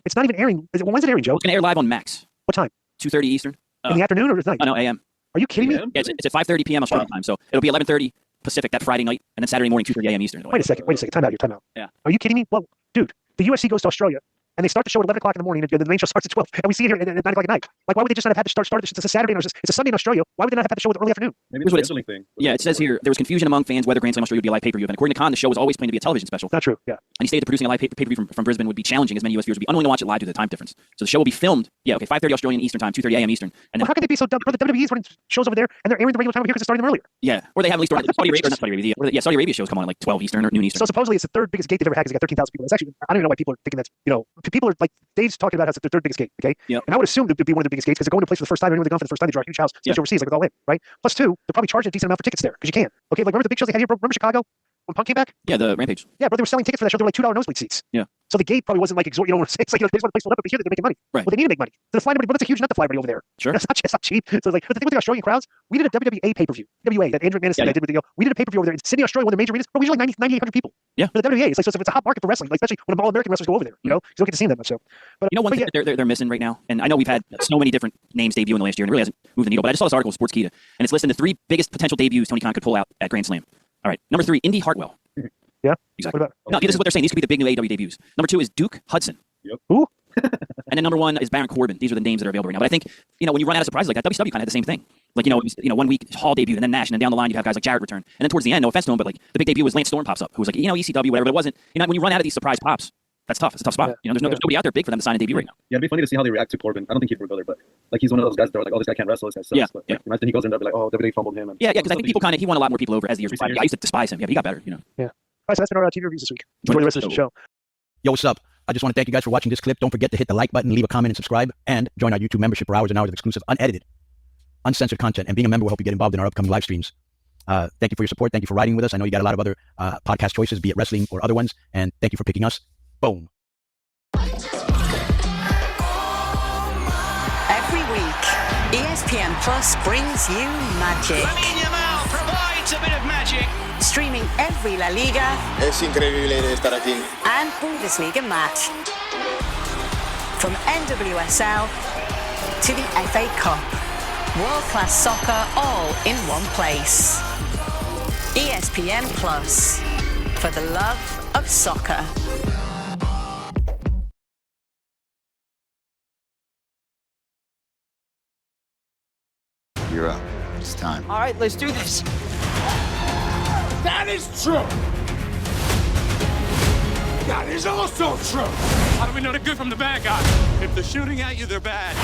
It's not even airing. When's it airing, Joe? It's gonna air live on Max. What time? 2:30 Eastern. In the afternoon or at night? No, AM. Are you kidding me? Yeah, it's at 5:30 p.m. Australian time. So it'll be 11:30 Pacific that Friday night, and then Saturday morning 2:30 a.m. Eastern. Wait a second. Time out. Yeah. Are you kidding me? Well, dude, the UFC goes to Australia. And they start the show at 11 o'clock in the morning, and the main show starts at 12. And we see it here at 9 o'clock at night. Like, why would they just not have had to start it's a Saturday, it's a Sunday in Australia. Why would they not have had the show in the early afternoon? Maybe it's a scheduling thing. Yeah, it says here, there was confusion among fans whether Grand Slam Australia would be a live pay-per-view. And according to Khan, the show was always planned to be a television special. Not true, yeah. And he stated that producing a live pay-per-view from Brisbane would be challenging, as many US viewers would be unwilling to watch it live due to the time difference. So the show will be filmed, 5:30 Australian Eastern time, 2:30 a.m. Eastern. And then, how can they be so dumb? Bro, the WWE's running shows over there, and they're airing the regular time over here because it started them earlier. Yeah, or they have at least Saudi Arabia. Saudi Arabia shows come on at like 12 Eastern or noon Eastern. So supposedly it's the third biggest gate they've ever had because they got 13,000 people. It's actually, I don't even know why people are thinking that's, people are like, Dave's talking about how it's the third biggest gate, okay? Yep. And I would assume it would be one of the biggest gates because they're going to a place for the first time. Anywhere they're going for the first time, they draw a huge house, especially overseas, like with All In, right? Plus 2, they're probably charging a decent amount for tickets there because you can. Okay, like remember the big shows they had here? Remember Chicago when Punk came back? Yeah, the Rampage. Yeah, bro, they were selling tickets for that show. They were like $2 nosebleed seats. Yeah. So the gate probably wasn't like exorbitant. It's like they just want the place filled up, but here they're making money. Right. Well, they need to make money. So the fly money, but it's a huge nut to fly money over there. Sure. It's not cheap. So it's like, but the thing with the Australian crowds, we did a WWA pay-per-view. WA that Andrew McManus did with the we did a pay-per-view over there in Sydney, Australia, one of the major arenas. But we usually like 9,800 people. Yeah. For the WWA, it's like, so it's a hot market for wrestling, like especially when all American wrestlers go over there. You don't get to see them that much. So, but one thing that they're missing right now, and I know we've had so many different names debut in the last year, and it really hasn't moved the needle. But I just saw this article, Sportskeeda, and it's listing the 3 biggest potential debuts Tony Khan could pull out at Grand Slam. All right, number 3, Indy Hartwell. Yeah, exactly. What about? No, this is what they're saying. These could be the big new AEW debuts. Number 2 is Duke Hudson. Yep. Who? And then number 1 is Baron Corbin. These are the names that are available right now. But I think, when you run out of surprises like that, WCW kind of had the same thing. Like, it was, 1 week Hall debut, and then Nash, and then down the line you have guys like Jarrett return. And then towards the end, no offense to him, but like the big debut was Lance Storm pops up, who was like, ECW, whatever. But it wasn't. When you run out of these surprise pops, that's tough. It's a tough spot. There's nobody out there big for them to sign a debut right now. Yeah, it'd be funny to see how they react to Corbin. I don't think he'd go there, but like he's one of those guys that are like, oh, this guy can't wrestle. This guy sucks. Yeah, but like, imagine he goes in there and be like, oh, WWE fumbled him. And yeah, because I think people he won a lot more people over as the years went by. I used to despise him. Yeah, but he got better. Yeah. All right, so that's been our TV reviews this week. Enjoy the rest of the show. Yo, what's up? I just want to thank you guys for watching this clip. Don't forget to hit the like button, leave a comment, and subscribe, and join our YouTube membership for hours and hours of exclusive, unedited, uncensored content. And being a member will help you get involved in our upcoming live streams. Thank you for your support. Thank you for riding with us. I know you got a lot of other podcast choices, be it wrestling or other ones. And thank you for picking us. Boom. Every week, ESPN Plus brings you magic. Lamine Yamal provides a bit of magic. Streaming every La Liga. Es increíble estar aquí. And Bundesliga match. From NWSL to the FA Cup. World-class soccer all in one place. ESPN Plus, for the love of soccer. You're up. It's time. All right, let's do this. That is true. That is also true. How do we know the good from the bad guy? If they're shooting at you, they're bad.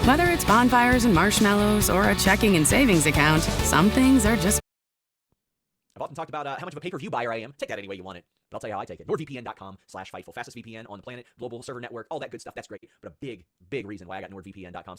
Whether it's bonfires and marshmallows or a checking and savings account, some things are just... I've often talked about how much of a pay-per-view buyer I am. Take that any way you want it. But I'll tell you how I take it. NordVPN.com/Fightful. Fastest VPN on the planet. Global server network. All that good stuff. That's great. But a big, big reason why I got NordVPN.com/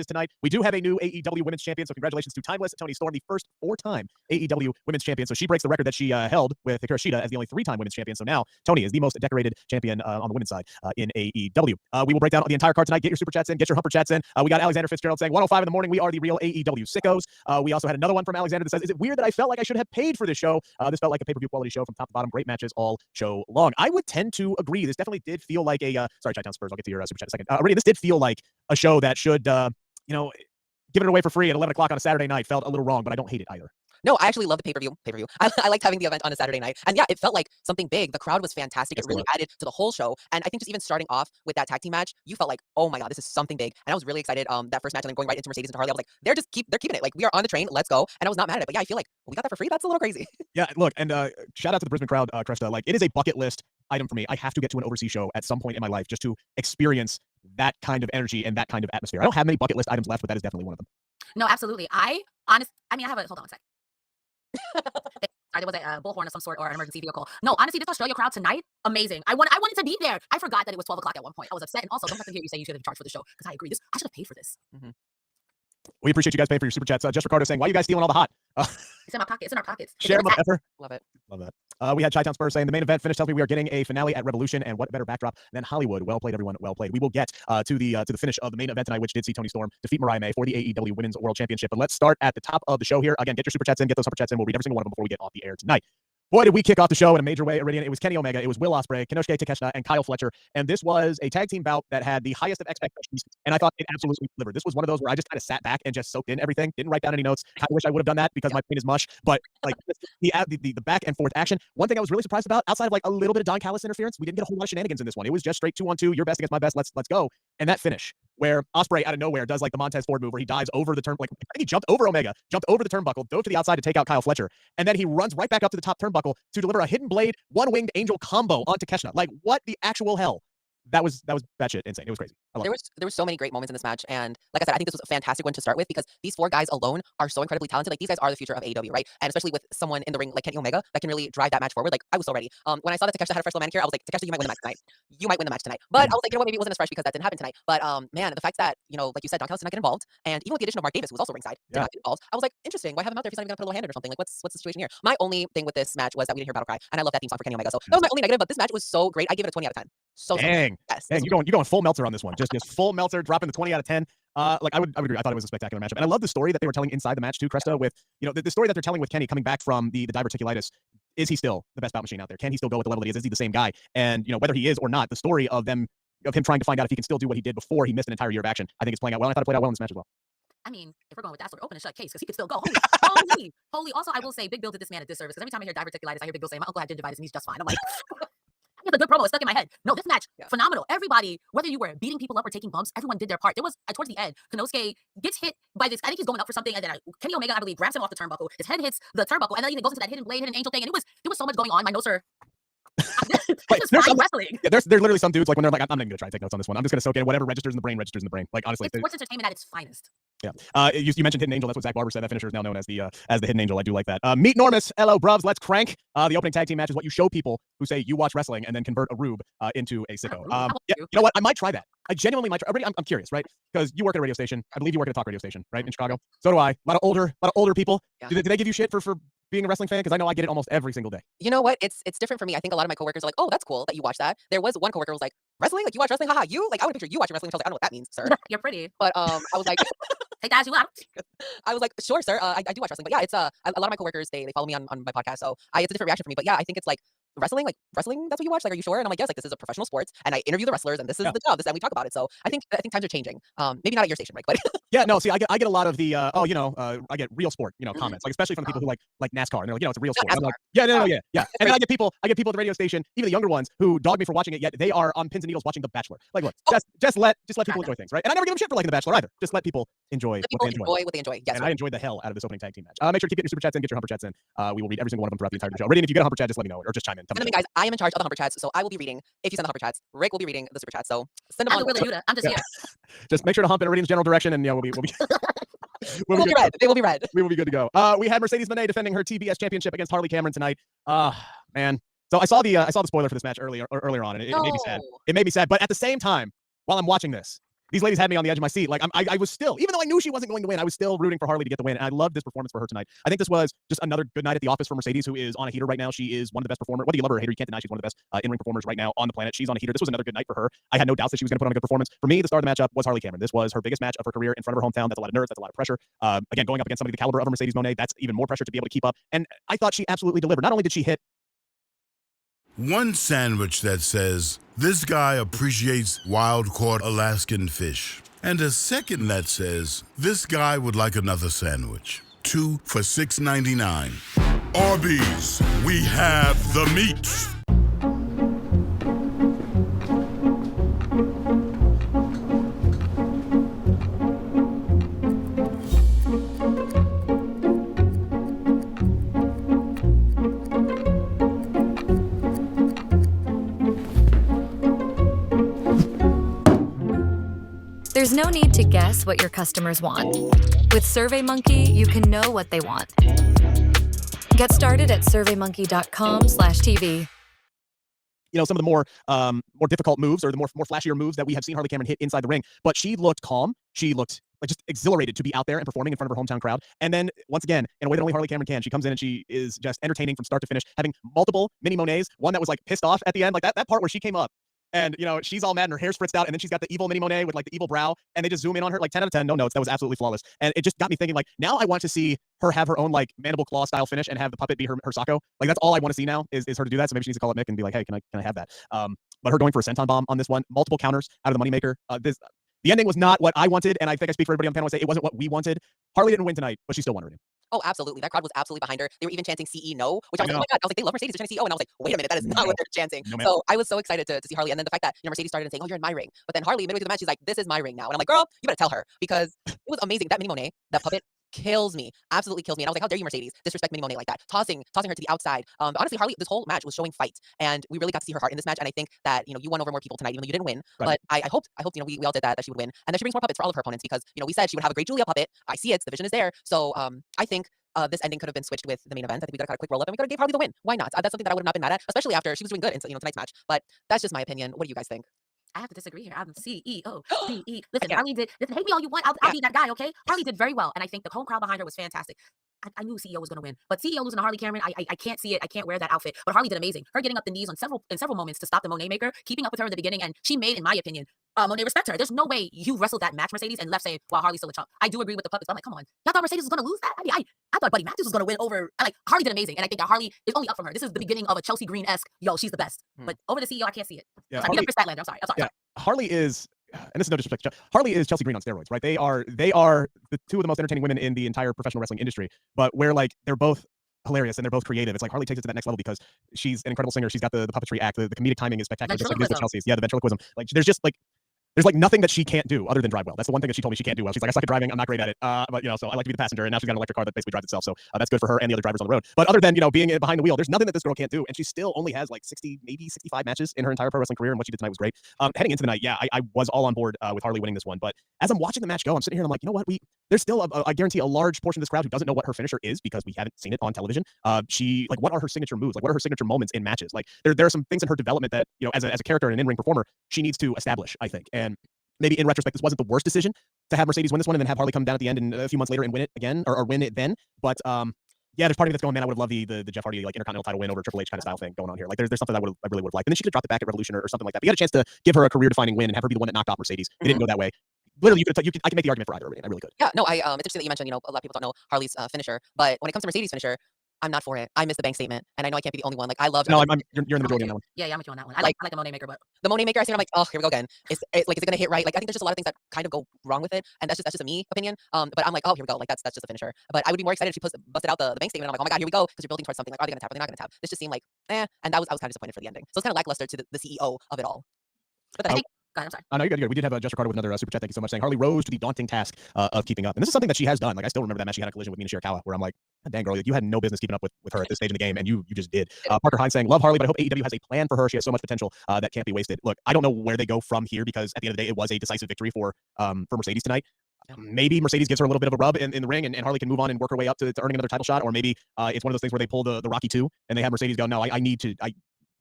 tonight. We do have a new AEW Women's Champion, so congratulations to Timeless Toni Storm, the first 4-time AEW Women's Champion. So she breaks the record that she held with Hikaru Shida as the only 3-time Women's Champion. So now Toni is the most decorated champion on the women's side in AEW. We will break down the entire card tonight. Get your super chats in, get your humper chats in. We got Alexander Fitzgerald saying 1:05 in the morning. We are the real AEW sickos. We also had another one from Alexander that says, is it weird that I felt like I should have paid for this show? This felt like a pay-per-view quality show from top to bottom. Great matches all show long. I would tend to agree. This definitely did feel like a sorry, Chi-Town Spurs. I'll get to your super chat in a second. Really, this did feel like a show that should giving it away for free at 11 o'clock on a Saturday night felt a little wrong, but I don't hate it either. No, I actually love the pay-per-view. I liked having the event on a Saturday night. And yeah, it felt like something big. The crowd was fantastic. It really added to the whole show. And I think just even starting off with that tag team match, you felt like, oh my God, this is something big. And I was really excited. That first match, and then going right into Mercedes and Harley, I was like, they're keeping it. Like, we are on the train. Let's go. And I was not mad at it. But yeah, I feel like we got that for free. That's a little crazy. Yeah, look, and shout out to the Brisbane crowd, Cresta. Like, it is a bucket list item for me. I have to get to an overseas show at some point in my life just to experience that kind of energy and that kind of atmosphere. I don't have many bucket list items left, but that is definitely one of them. No, absolutely. I have a, hold on one sec. Sorry, there was a bullhorn of some sort or an emergency vehicle. No, honestly, this Australia crowd tonight, amazing. I wanted to be there. I forgot that it was 12 o'clock at one point. I was upset. And also, don't have to hear you say you should have charged for the show, because I agree. I should have paid for this. We appreciate you guys paying for your super chats. Just Ricardo saying, why are you guys stealing all the hot? It's in my pocket. It's in our pockets. Share them, Pepper. Love it. Love that. We had Chi-Town Spurs saying the main event finish tells me we are getting a finale at Revolution, and what better backdrop than Hollywood. Well played, everyone. Well played. We will get to the finish of the main event tonight, which did see Toni Storm defeat Mariah May for the AEW Women's World Championship. But let's start at the top of the show here. Again, get your super chats in, get those super chats in. We'll read every single one of them before we get off the air tonight. Boy, did we kick off the show in a major way, Iridian. It was Kenny Omega, it was Will Ospreay, Kenosuke Takeshita, and Kyle Fletcher. And this was a tag team bout that had the highest of expectations. And I thought it absolutely delivered. This was one of those where I just kind of sat back and just soaked in everything. Didn't write down any notes. I wish I would have done that because my brain is mush. But like the back and forth action. One thing I was really surprised about, outside of like a little bit of Don Callis interference, we didn't get a whole lot of shenanigans in this one. It was just straight 2-on-2, your best against my best, let's go. And that finish, where Ospreay out of nowhere does like the Montez Ford move where he dives over the turn, like I think he jumped over Omega, jumped over the turnbuckle, dove to the outside to take out Kyle Fletcher, and then he runs right back up to the top turnbuckle to deliver a hidden blade, one-winged angel combo onto Takeshita. Like, what the actual hell? That was batshit insane. It was crazy. There were so many great moments in this match, and like I said, I think this was a fantastic one to start with because these 4 guys alone are so incredibly talented. Like, these guys are the future of AEW, right? And especially with someone in the ring like Kenny Omega that can really drive that match forward. Like, I was so ready. When I saw that Takeshita had a fresh little manicure, I was like, Takeshita, you might win the match tonight. You might win the match tonight. But I was like, you know what? Maybe it wasn't as fresh because that didn't happen tonight. But man, the fact that, like you said, Don Callis did not get involved, and even with the addition of Mark Davis, who was also ringside, did not get involved. I was like, interesting. Why have him out there if he's not even gonna put a little hand in or something? Like, what's the situation here? My only thing with this match was that we didn't hear Battle Cry, and I love that theme song for Kenny Omega. So that was my only negative. But this match was so great. I give it a 20 out of 10. So dang, yes, dang, you're going full Meltzer on this one. Just full Meltzer, dropping the 20 out of 10. Like I would agree. I thought it was a spectacular matchup, and I love the story that they were telling inside the match too, Cresta. With the story that they're telling with Kenny coming back from the diverticulitis. Is he still the best bout machine out there? Can he still go at the level that he is? Is he the same guy? And whether he is or not, the story of him trying to find out if he can still do what he did before he missed an entire year of action, I think it's playing out well. And I thought it played out well in this match as well. I mean, if we're going with that sort of open and shut case, because he could still go. Holy. Also, I will say, Big Bill did this man a disservice, because every time I hear diverticulitis, I hear Big Bill say, my uncle had gingivitis and he's just fine. I'm like, it's a good promo. It's stuck in my head. No, this match, phenomenal. Everybody, whether you were beating people up or taking bumps, everyone did their part. There was, towards the end, Konosuke gets hit by this, I think he's going up for something, and then Kenny Omega, I believe, grabs him off the turnbuckle. His head hits the turnbuckle, and then he goes into that hidden blade, hidden angel thing, and there was so much going on. My notes are... This is fine wrestling. Yeah, there's literally some dudes like when they're like, I'm not even gonna try to take notes on this one. I'm just gonna soak in whatever registers in the brain. Like, honestly, it's sports entertainment at its finest. Yeah. You mentioned Hidden Angel. That's what Zach Barber said. That finisher is now known as the Hidden Angel. I do like that. Meet Normus. Hello, bruvs. Let's crank. The opening tag team match is what you show people who say you watch wrestling and then convert a rube into a sicko. Yeah, you know what? I might try that. I genuinely might try. I'm curious, right? Because you work at a radio station. I believe you work at a talk radio station, right, in Chicago. So do I. A lot of older people. Yeah. Do they give you shit for being a wrestling fan? Because I know I get it almost every single day. You know what? It's different for me. I think a lot of my coworkers are like, oh, that's cool that you watch that. There was one coworker who was like, wrestling? Like, you watch wrestling? Haha, you? Like, I would picture you watching wrestling. So I was like, I don't know what that means, sir. You're pretty. But I was like, take that as you want. I was like, sure, sir. I do watch wrestling. But yeah, it's a lot of my coworkers, they follow me on my podcast. So it's a different reaction for me. But yeah, I think it's like, wrestling, that's what you watch? Like, are you sure? And I'm like, yes, like, this is a professional sports, and I interview the wrestlers, and this is the job, and we talk about it. So I think times are changing. Maybe not at your station, Mike, but yeah, no, see, I get a lot of the I get real sport, comments, like especially from the people who like NASCAR, and they're like, it's a real sport. I'm like, yeah. And then I get people at the radio station, even the younger ones, who dog me for watching it, yet they are on pins and needles watching The Bachelor. Like, look, just let people enjoy things, right? And I never give them shit for liking The Bachelor either. Just let people enjoy what they enjoy. Yes, and I enjoyed the hell out of this opening tag team match. Make sure to keep getting your super chats in, get your humper chats in. We will read every single one of them throughout the entire show. Iridian, if you get a humper chat, just let me know, or just chime in. Tell Send them in, guys. I am in charge of the Humper Chats, so I will be reading. If you send the Humper Chats, Rick will be reading the Super Chats. So send them I'm on. the Willa Yuta. I'm just here. Just make sure to hump in Iridium's general direction, and we'll be They will be red. They will be red. we will be good to go. We had Mercedes Moné defending her TBS championship against Harley Cameron tonight. Man. So I saw the spoiler for this match earlier on, and it made me sad. It made me sad, but at the same time, while I'm watching this, these ladies had me on the edge of my seat. Like I was still, even though I knew she wasn't going to win, I was still rooting for Harley to get the win. And I loved this performance for her tonight. I think this was just another good night at the office for Mercedes, who is on a heater right now. She is one of the best performers. Whether you love her or hate her, you can't deny she's one of the best in-ring performers right now on the planet. She's on a heater. This was another good night for her. I had no doubts that she was going to put on a good performance. For me, the star of the matchup was Harley Cameron. This was her biggest match of her career in front of her hometown. That's a lot of nerves. That's a lot of pressure. Again, going up against somebody the caliber of a Mercedes Moné, that's even more pressure to be able to keep up. And I thought she absolutely delivered. Not only did she hit one sandwich that says, "This guy appreciates wild-caught Alaskan fish." And a second that says, "This guy would like another sandwich." 2 for $6.99. Arby's, we have the meats. There's no need to guess what your customers want. With SurveyMonkey, you can know what they want. Get started at surveymonkey.com/TV. Some of the more difficult moves or the more flashier moves that we have seen Harley Cameron hit inside the ring. But she looked calm. She looked like just exhilarated to be out there and performing in front of her hometown crowd. And then once again, in a way that only Harley Cameron can, she comes in and she is just entertaining from start to finish, having multiple mini Monets. One that was like pissed off at the end, like that part where she came up. And, she's all mad and her hair's spritzed out. And then she's got the evil mini Monet with like the evil brow. And they just zoom in on her like 10 out of 10. No notes. That was absolutely flawless. And it just got me thinking, like, now I want to see her have her own like mandible claw style finish and have the puppet be her Sako. Like, that's all I want to see now is her to do that. So maybe she needs to call up Mick and be like, hey, can I have that? But her going for a senton bomb on this one, multiple counters out of the Moneymaker. The ending was not what I wanted. And I think I speak for everybody on the panel and say it wasn't what we wanted. Harley didn't win tonight, but she still won Iridium. Oh, absolutely. That crowd was absolutely behind her. They were even chanting CE no, which I was like, oh my God. I was like, they love Mercedes. They're chanting CEO. And I was like, wait a minute. That is not what they're chanting. So I was so excited to see Harley. And then the fact that, Mercedes started saying, oh, you're in my ring. But then Harley, midway through the match, she's like, this is my ring now. And I'm like, girl, you better tell her because it was amazing. That mini Monet, that puppet kills me. Absolutely kills me. And I was like, how dare you, Mercedes, disrespect mini Monet like that? Tossing her to the outside. But honestly, Harley, this whole match was showing fight. And we really got to see her heart in this match. And I think that, you won over more people tonight, even though you didn't win. Right. But I hoped, we all did that she would win. And that she brings more puppets for all of her opponents because, we said she would have a great Julia puppet. I see it. The vision is there. So I think this ending could have been switched with the main event. I think we got a quick roll up and we could have gave Harley the win. Why not? That's something that I would have not been mad at, especially after she was doing good in tonight's match. But that's just my opinion. What do you guys think? I have to disagree here. I'm CEO. CE. Listen, Harley did. Listen, hate me all you want. I'll be that guy, okay? Harley did very well, and I think the whole crowd behind her was fantastic. I knew CEO was going to win, but CEO losing to Harley Cameron, I can't see it. I can't wear that outfit. But Harley did amazing. Her getting up the knees on several moments to stop the Monet Maker, keeping up with her in the beginning, and she made, in my opinion, Monet respect her. There's no way you wrestled that match, Mercedes, and left saying, "Well, Harley's still a chump." I do agree with the puppets. But I'm like, come on, y'all thought Mercedes was going to lose that? I thought Buddy Matthews was going to win over. Harley did amazing, and I think that Harley is only up from her. This is the beginning of a Chelsea Green-esque. Yo, she's the best. But over the CEO, I can't see it. Yeah, Beat up Chris Statlander. I'm sorry. Yeah, Harley is. And this is no disrespect. Harley is Chelsea Green on steroids, right? They are the two of the most entertaining women in the entire professional wrestling industry. But where like they're both hilarious and they're both creative. It's like Harley takes it to that next level because she's an incredible singer. She's got the puppetry act. The comedic timing is spectacular. Just like it is with Chelsea's. Yeah, the ventriloquism. Like there's like nothing that she can't do other than drive well. That's the one thing that she told me she can't do well. She's like, I suck at driving. I'm not great at it. But so I like to be the passenger. And now she's got an electric car that basically drives itself. So that's good for her and the other drivers on the road. But other than being behind the wheel, there's nothing that this girl can't do. And she still only has like 60, maybe 65 matches in her entire pro wrestling career. And what she did tonight was great. Heading into the night, yeah, I was all on board with Harley winning this one. But as I'm watching the match go, I'm sitting here and I'm like, you know what? There's still I guarantee a large portion of this crowd who doesn't know what her finisher is because we haven't seen it on television. What are her signature moves? Like what are her signature moments in matches? Like there are some things in her development that as a character and an in-ring performer she needs to establish, I think. And maybe in retrospect, this wasn't the worst decision to have Mercedes win this one and then have Harley come down at the end and a few months later and win it again or win it then. But yeah, there's part of me that's going, man, I would have loved the Jeff Hardy like Intercontinental title win over Triple H kind of style thing going on here. Like there's something I really would have liked. And then she could have dropped it back at Revolution or something like that. We got a chance to give her a career-defining win and have her be the one that knocked off Mercedes. It didn't go that way. Literally, I can make the argument for either. I really could. Yeah, no, it's interesting that you mentioned, a lot of people don't know Harley's finisher, but when it comes to Mercedes' finisher, I'm not for it. I miss the bank statement, and I know I can't be the only one. Like I love. No, you're in the majority on that one. Yeah, I'm with you on that one. I like the Monet Maker, but the Monet Maker, I see, I'm like, oh, here we go again. Is it gonna hit right? Like I think there's just a lot of things that kind of go wrong with it, and that's just a me opinion. But I'm like, oh, here we go. Like that's just a finisher. But I would be more excited if she busted out the bank statement. I'm like, oh my god, here we go, because you're building towards something. Like, are they gonna tap? Are they not gonna tap? This just seemed like, and I was kind of disappointed for the ending. So it's kind of lackluster to the CEO of it all. But then Go ahead, I'm sorry. Oh, no, you're good. You're good. We did have Jess Ricardo with another super chat. Thank you so much. Saying Harley rose to the daunting task of keeping up. And this is something that she has done. Like, I still remember that match she had a collision with Mina Shirakawa where I'm like, dang, girl, like, you had no business keeping up with her at this stage in the game, and you just did. Parker Hines saying, love Harley, but I hope AEW has a plan for her. She has so much potential that can't be wasted. Look, I don't know where they go from here because at the end of the day, it was a decisive victory for Mercedes tonight. Maybe Mercedes gives her a little bit of a rub in the ring, and Harley can move on and work her way up to earning another title shot. Or maybe it's one of those things where they pull the Rocky 2, and they have Mercedes go, no, I need to.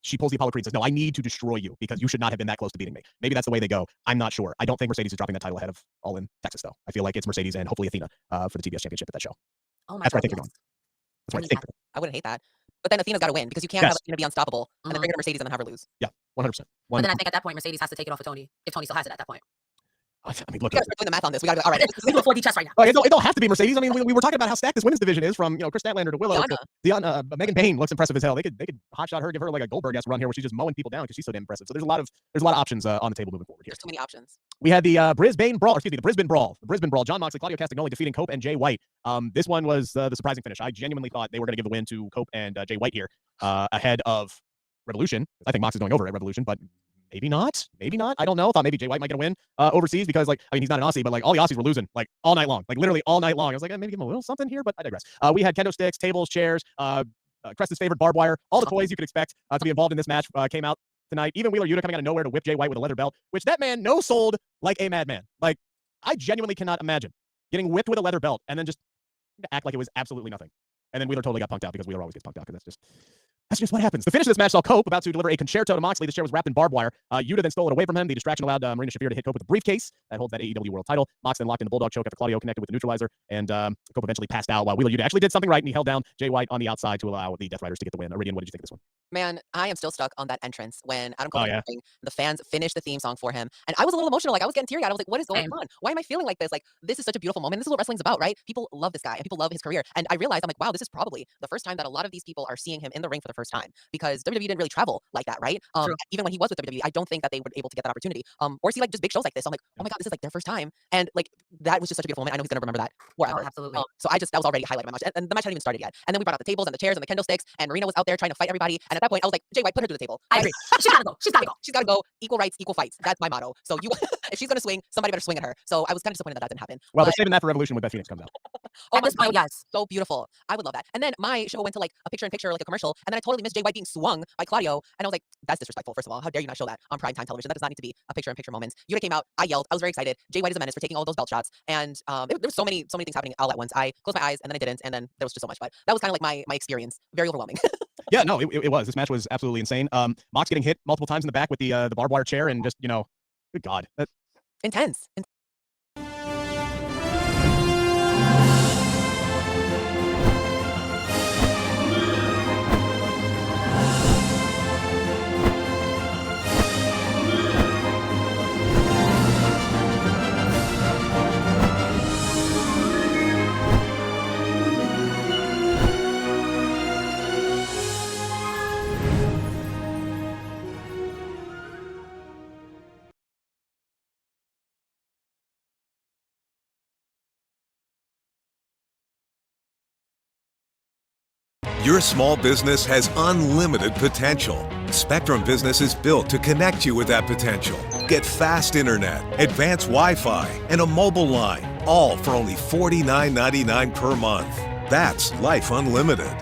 She pulls the Apollo Creed and says, no, I need to destroy you because you should not have been that close to beating me. Maybe that's the way they go. I'm not sure. I don't think Mercedes is dropping that title ahead of All In Texas, though. I feel like it's Mercedes and hopefully Athena for the TBS Championship at that show. Oh my That's where I God, think they're going. That's where I think they're going. I wouldn't hate that. But then Athena's got to win because you can't have Athena be unstoppable and then bring her to Mercedes and then have her lose. Yeah, 100%. But then I think at that point, Mercedes has to take it off of Tony if Tony still has it at that point. I mean, look, We gotta start doing the math on this. We gotta be all right. We do a 4D chess right now. Like, it don't have to be Mercedes. I mean, we were talking about how stacked this women's division is from, Chris Statlander to Willow. To Megan Payne looks impressive as hell. They could hotshot her, give her like a Goldberg-esque run here where she's just mowing people down because she's so damn impressive. So there's a lot of options on the table moving forward here. There's too many options. We had the Brisbane Brawl. The Brisbane Brawl. John Moxley, Claudio Castagnoli defeating Cope and Jay White. This one was the surprising finish. I genuinely thought they were going to give the win to Cope and Jay White here ahead of Revolution. I think Mox is going over at Revolution, but maybe not. Maybe not. I don't know. Thought maybe Jay White might get a win overseas because, like, I mean, he's not an Aussie, but like all the Aussies were losing like all night long, like literally all night long. I was like, maybe give him a little something here, but I digress. We had kendo sticks, tables, chairs, Crest's favorite barbed wire, all the toys you could expect to be involved in this match came out tonight. Even Wheeler Yuta coming out of nowhere to whip Jay White with a leather belt, which that man no-sold like a madman. Like, I genuinely cannot imagine getting whipped with a leather belt and then just act like it was absolutely nothing. And then Wheeler totally got punked out because Wheeler always gets punked out because that's just what happens. The finish of this match saw Cope about to deliver a concerto to Moxley. The chair was wrapped in barbed wire. Yuta then stole it away from him. The distraction allowed Marina Shafir to hit Cope with a briefcase that holds that AEW World title. Mox then locked in the Bulldog choke after Claudio connected with the neutralizer, and Cope eventually passed out while Wheeler Yuta actually did something right, and he held down Jay White on the outside to allow the Death Riders to get the win. Iridian, what did you think of this one? Man, I am still stuck on that entrance when Adam Cole Oh, yeah. the fans finished the theme song for him. And I was a little emotional. Like, I was getting teary-eyed. I was like, what is going on? Why am I feeling like this? Like, this is such a beautiful moment. This is what wrestling's about, right? People love this guy and people love his career. And I realized, I'm like, wow, this is probably the first time that a lot of these people are seeing him in the ring for the first time because WWE didn't really travel like that, right? Even when he was with WWE, I don't think that they were able to get that opportunity or see like just big shows like this. I'm like, oh my God, this is like their first time. And like, that was just such a beautiful moment. I know he's going to remember that forever. Oh, absolutely. So that was already highlighting my match. And the match hadn't even started yet. And then we brought out the tables and the chairs and the kendo sticks and Marina was out there trying to fight everybody. And at that point, I was like, Jay White, put her to the table. I agree. She's gotta go. She's gotta go. She's gotta go. Equal rights, equal fights. That's my motto. So if she's gonna swing, somebody better swing at her. So I was kind of disappointed that didn't happen. Well, they're saving that for Revolution when Beth Phoenix comes out. Oh, At this point, yes. So beautiful. I would love that. And then my show went to like a picture-in-picture, like a commercial, and then I totally missed Jay White being swung by Claudio. And I was like, that's disrespectful, first of all. How dare you not show that on primetime television? That does not need to be a picture-in-picture moment. Yuta came out. I yelled. I was very excited. Jay White is a menace for taking all of those belt shots. And there were so many things happening all at once. I closed my eyes and then I didn't. And then there was just so much. But that was kind of like my experience. Very overwhelming. Yeah, no, it was. This match was absolutely insane. Mox getting hit multiple times in the back with the barbed wire chair and just, good God. Intense. Your small business has unlimited potential. Spectrum Business is built to connect you with that potential. Get fast internet, advanced Wi-Fi, and a mobile line, all for only $49.99 per month. That's life unlimited.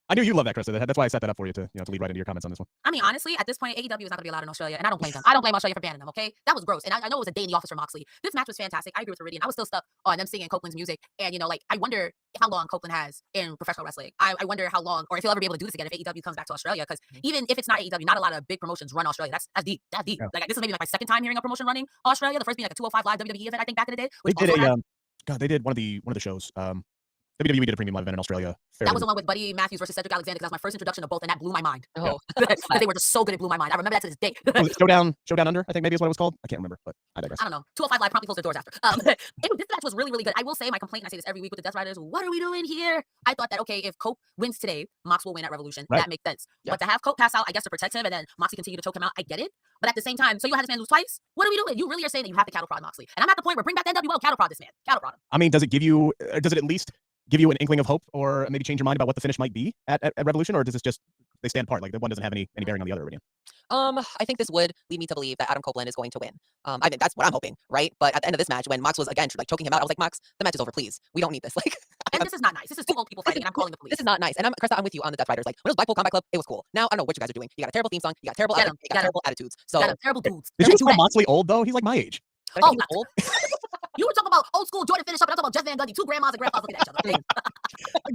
I knew you love that, Krista. That's why I set that up for you to lead right into your comments on this one. I mean, honestly, at this point, AEW is not going to be allowed in Australia, and I don't blame them. I don't blame Australia for banning them, okay? That was gross, and I know it was a day in the office for Moxley. This match was fantastic. I agree with Iridian. I was still stuck on them singing Copeland's music, and, like, I wonder how long Copeland has in professional wrestling. I wonder how long, or if he'll ever be able to do this again if AEW comes back to Australia, because even if it's not AEW, not a lot of big promotions run Australia. That's deep. That's deep. Yeah. Like, this is maybe like my second time hearing a promotion running Australia. The first being like a 205 Live WWE event, I think, back in the day. They did they did one of the shows. WWE did a premium live event in Australia. That was the one with Buddy Matthews versus Cedric Alexander, because that was my first introduction to both, and that blew my mind. Oh, Because they were just so good, it blew my mind. I remember that to this day. Was it Showdown Under, I think maybe is what it was called. I can't remember, but I digress. I don't know. 205 Live promptly closed their doors after. This match was really, really good. I will say my complaint, and I say this every week with the Death Riders, what are we doing here? I thought that, okay, if Cope wins today, Mox will win at Revolution. Right. That makes sense. Yeah. But to have Cope pass out, I guess to protect him, and then Moxley continue to choke him out, I get it. But at the same time, so you had this man lose twice? What are we doing? You really are saying that you have to cattle prod Moxley. And I'm at the point where bring back the NWO, cattle prod this man. Cattle prod him. I mean, does it at least give you an inkling of hope, or maybe change your mind about what the finish might be at Revolution, or does this just they stand apart? Like, the one doesn't have any bearing on the other, already. I think this would lead me to believe that Adam Copeland is going to win. I mean, that's what I'm hoping, right? But at the end of this match, when Mox was again like choking him out, I was like, Mox, the match is over, please. We don't need this. Like, and this is not nice. This is two old people fighting, and I'm calling the police. This is not nice. And Krista, I'm with you on the Death Riders. Like, when it was Blackpool Combat Club, it was cool. Now I don't know what you guys are doing. You got a terrible theme song. You got terrible outfits. You got terrible attitudes. So terrible dudes. Did you just call Moxley old though? He's like my age. Oh, old. You were talking about old school Jordan finish up, and I'm talking about Jeff Van Gundy. Two grandmas and grandpas looking at each other.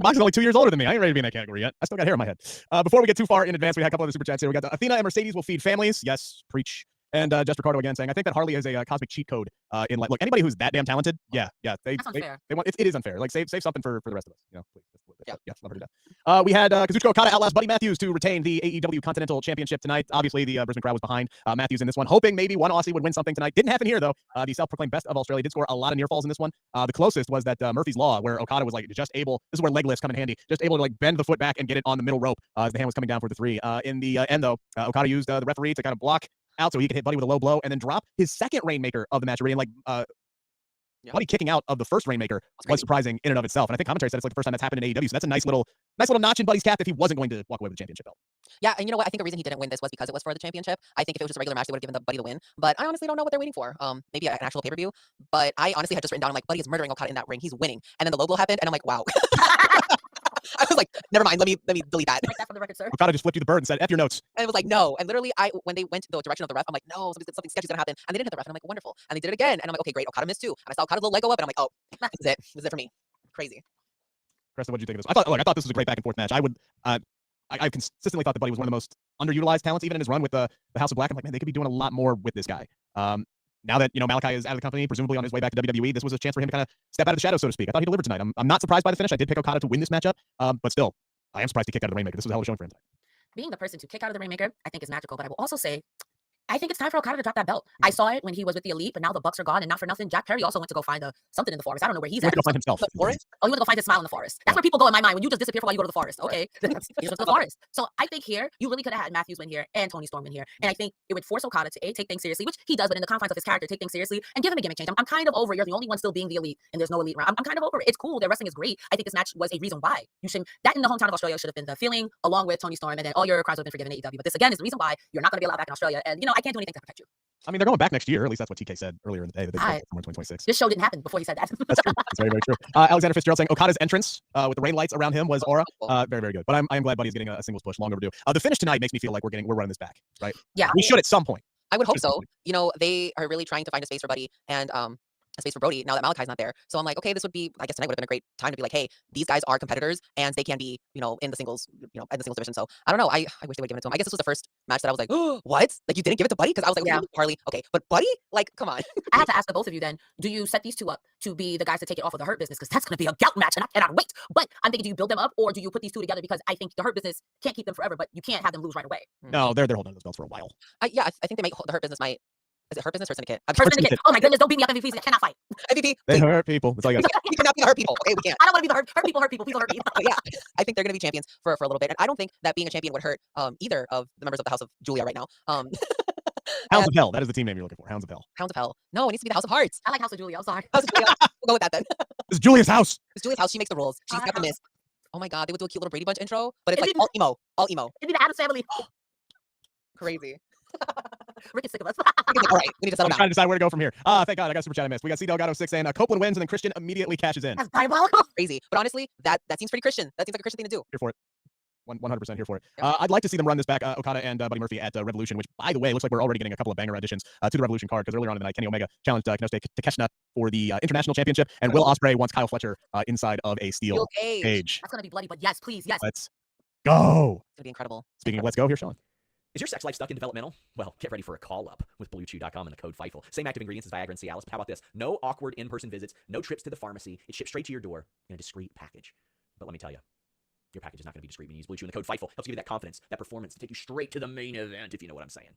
Mox is only 2 years older than me. I ain't ready to be in that category yet. I still got hair in my head. Before we get too far in advance, we had a couple other super chats here. We got Athena and Mercedes will feed families. Yes, preach. And Jess Ricardo again saying, I think that Harley is a cosmic cheat code. In like, look, anybody who's that damn talented, yeah. They want it is unfair. Like, save something for the rest of us. You know, please. Yeah, love her to death. We had Kazuchika Okada outlast Buddy Matthews to retain the AEW Continental Championship tonight. Obviously, the Brisbane crowd was behind Matthews in this one, hoping maybe one Aussie would win something tonight. Didn't happen here, though. The self-proclaimed best of Australia did score a lot of near falls in this one. The closest was that Murphy's Law, where Okada was like just able, this is where leg lifts come in handy, just able to like bend the foot back and get it on the middle rope as the hand was coming down for the 3. In the end, though, Okada used the referee to kind of block out so he could hit Buddy with a low blow and then drop his second Rainmaker of the match already. And like, Buddy kicking out of the first Rainmaker was surprising in and of itself. And I think commentary said it's like the first time that's happened in AEW. So that's a nice little notch in Buddy's cap if he wasn't going to walk away with the championship belt. Yeah, and you know what? I think the reason he didn't win this was because it was for the championship. I think if it was just a regular match, they would have given the Buddy the win. But I honestly don't know what they're waiting for. Maybe an actual pay-per-view. But I honestly had just written down, I'm like, Buddy is murdering Okada in that ring. He's winning. And then the low blow happened, and I'm like, wow. I was like, never mind. Let me delete that. Break that from the record, sir. Okada just flipped you the bird and said, F your notes. And it was like, no. And literally, when they went the direction of the ref, I'm like, no, something sketchy is gonna happen. And they didn't hit the ref. And I'm like, wonderful. And they did it again. And I'm like, okay, great. Okada missed too. And I saw Okada's little leg go up, and I'm like, oh, this is it. This is it for me. Crazy. Krista, what did you think of this? I thought this was a great back and forth match. I've consistently thought that Buddy was one of the most underutilized talents, even in his run with the House of Black. I'm like, man, they could be doing a lot more with this guy. Now that, Malachi is out of the company, presumably on his way back to WWE, this was a chance for him to kind of step out of the shadows, so to speak. I thought he delivered tonight. I'm not surprised by the finish. I did pick Okada to win this matchup, but still, I am surprised he kicked out of the Rainmaker. This was a hell of a showing for him tonight. Being the person to kick out of the Rainmaker, I think is magical, but I will also say, I think it's time for Okada to drop that belt. I saw it when he was with the Elite, but now the Bucks are gone, and not for nothing, Jack Perry also went to go find something in the forest. I don't know where he's at. He went to go find himself. The forest? Oh, he went to go find his smile in the forest. That's where people go in my mind when you just disappear for a while. You go to the forest. Okay, you just went to the forest. So I think here you really could have had Matthews win here and Tony Storm win here, and I think it would force Okada to take things seriously, which he does, but in the confines of his character, take things seriously and give him a gimmick change. I'm kind of over. You're the only one still being the Elite, and there's no Elite round. I'm kind of over it. It's cool. Their wrestling is great. I think this match was a reason why you should. That in the hometown of Australia should have been the feeling, along with Tony Storm, and then all your cries would have been forgiven in AEW. But this again is the reason why you're not going to be allowed back in Australia, and I can't do anything to protect you. I mean, they're going back next year. At least that's what TK said earlier in the day. That they somewhere in 2026. This show didn't happen before he said that. That's true. That's very, very true. Alexander Fitzgerald saying Okada's entrance with the rain lights around him was aura. Very, very good. But I'm glad Buddy's getting a singles push. Long overdue. The finish tonight makes me feel like we're running this back, right? Yeah. We should at some point. I would hope so. They are really trying to find a space for Buddy and a space for Brody now that Malachi's not there. So I'm like, okay, this would be, I guess tonight would have been a great time to be like, hey, these guys are competitors and they can be, in the singles, in the singles division. So I don't know. I wish they would give it to him. I guess this was the first match that I was like, oh, what? Like you didn't give it to Buddy? Because I was like, yeah, Harley. Okay, but Buddy, like, come on. I had to ask the both of you then, do you set these two up to be the guys to take it off of the Hurt Business? Because that's going to be a gout match and I cannot wait. But I'm thinking, do you build them up or do you put these two together? Because I think the Hurt Business can't keep them forever, but you can't have them lose right away. No, they're holding those belts for a while. I think they make the Hurt Business might. Is it Hurt Business or Syndicate? Hurt Syndicate. Oh my goodness, don't beat me up MVPs. I cannot fight. MVP. They hurt people. That's all you got. We cannot be the hurt people. Okay, we can't. I don't want to be the hurt people. Hurt people. Please don't hurt me. Yeah, I think they're going to be champions for a little bit, and I don't think that being a champion would hurt either of the members of the House of Julia right now. Hounds of Hell. That is the team name you're looking for. Hounds of Hell. Hounds of Hell. No, it needs to be the House of Hearts. I like House of Julia. I'm sorry. House of Julia. We'll go with that then. It's Julia's house. It's Julia's house. She makes the rules. She's got the miss. Oh my God, they would do a cute little Brady Bunch intro, but it's like all emo. It'd be the Addams Family. Crazy. Rick is sick of us. All right, we need to settle I'm down. trying to decide where to go from here. Thank God I got super chat I missed. We got C Delgado 6 saying Copeland wins and then Christian immediately cashes in. That's diabolical. Crazy, but honestly, that seems pretty Christian. That seems like a Christian thing to do. Here for it. 100% here for it. I'd like to see them run this back, Okada and Buddy Murphy at Revolution, which, by the way, looks like we're already getting a couple of banger additions to the Revolution card, because earlier on in the night, Kenny Omega challenged Kenosuke Takeshita for the International Championship, and Will Ospreay wants Kyle Fletcher inside of a steel cage. That's going to be bloody, but yes, please, yes. Let's go. It's going to be incredible. Speaking of let's go, here's Sean. Is your sex life stuck in developmental? Well, get ready for a call-up with BlueChew.com and the code FIGHTFUL. Same active ingredients as Viagra and Cialis, but how about this? No awkward in-person visits, no trips to the pharmacy. It's shipped straight to your door in a discreet package. But let me tell you, your package is not going to be discreet when you use Blue Chew, and the code FIGHTFUL helps give you that confidence, that performance to take you straight to the main event, if you know what I'm saying.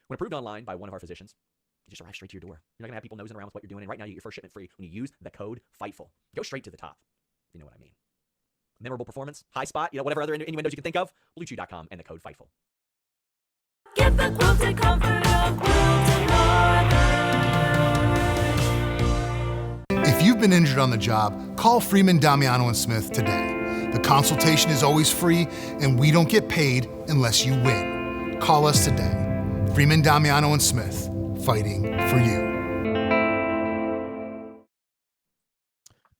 When approved online by one of our physicians, it just arrives straight to your door. You're not going to have people nosing around with what you're doing, and right now you get your first shipment free when you use the code FIGHTFUL. Go straight to the top, if you know what I mean. Memorable performance, high spot, whatever other innuendos you can think of, BlueChew.com and the code FIGHTFUL. Get the quilted comfort of Quilted Northern. If you've been injured on the job, call Freeman, Damiano & Smith today. The consultation is always free, and we don't get paid unless you win. Call us today. Freeman, Damiano, and Smith, fighting for you.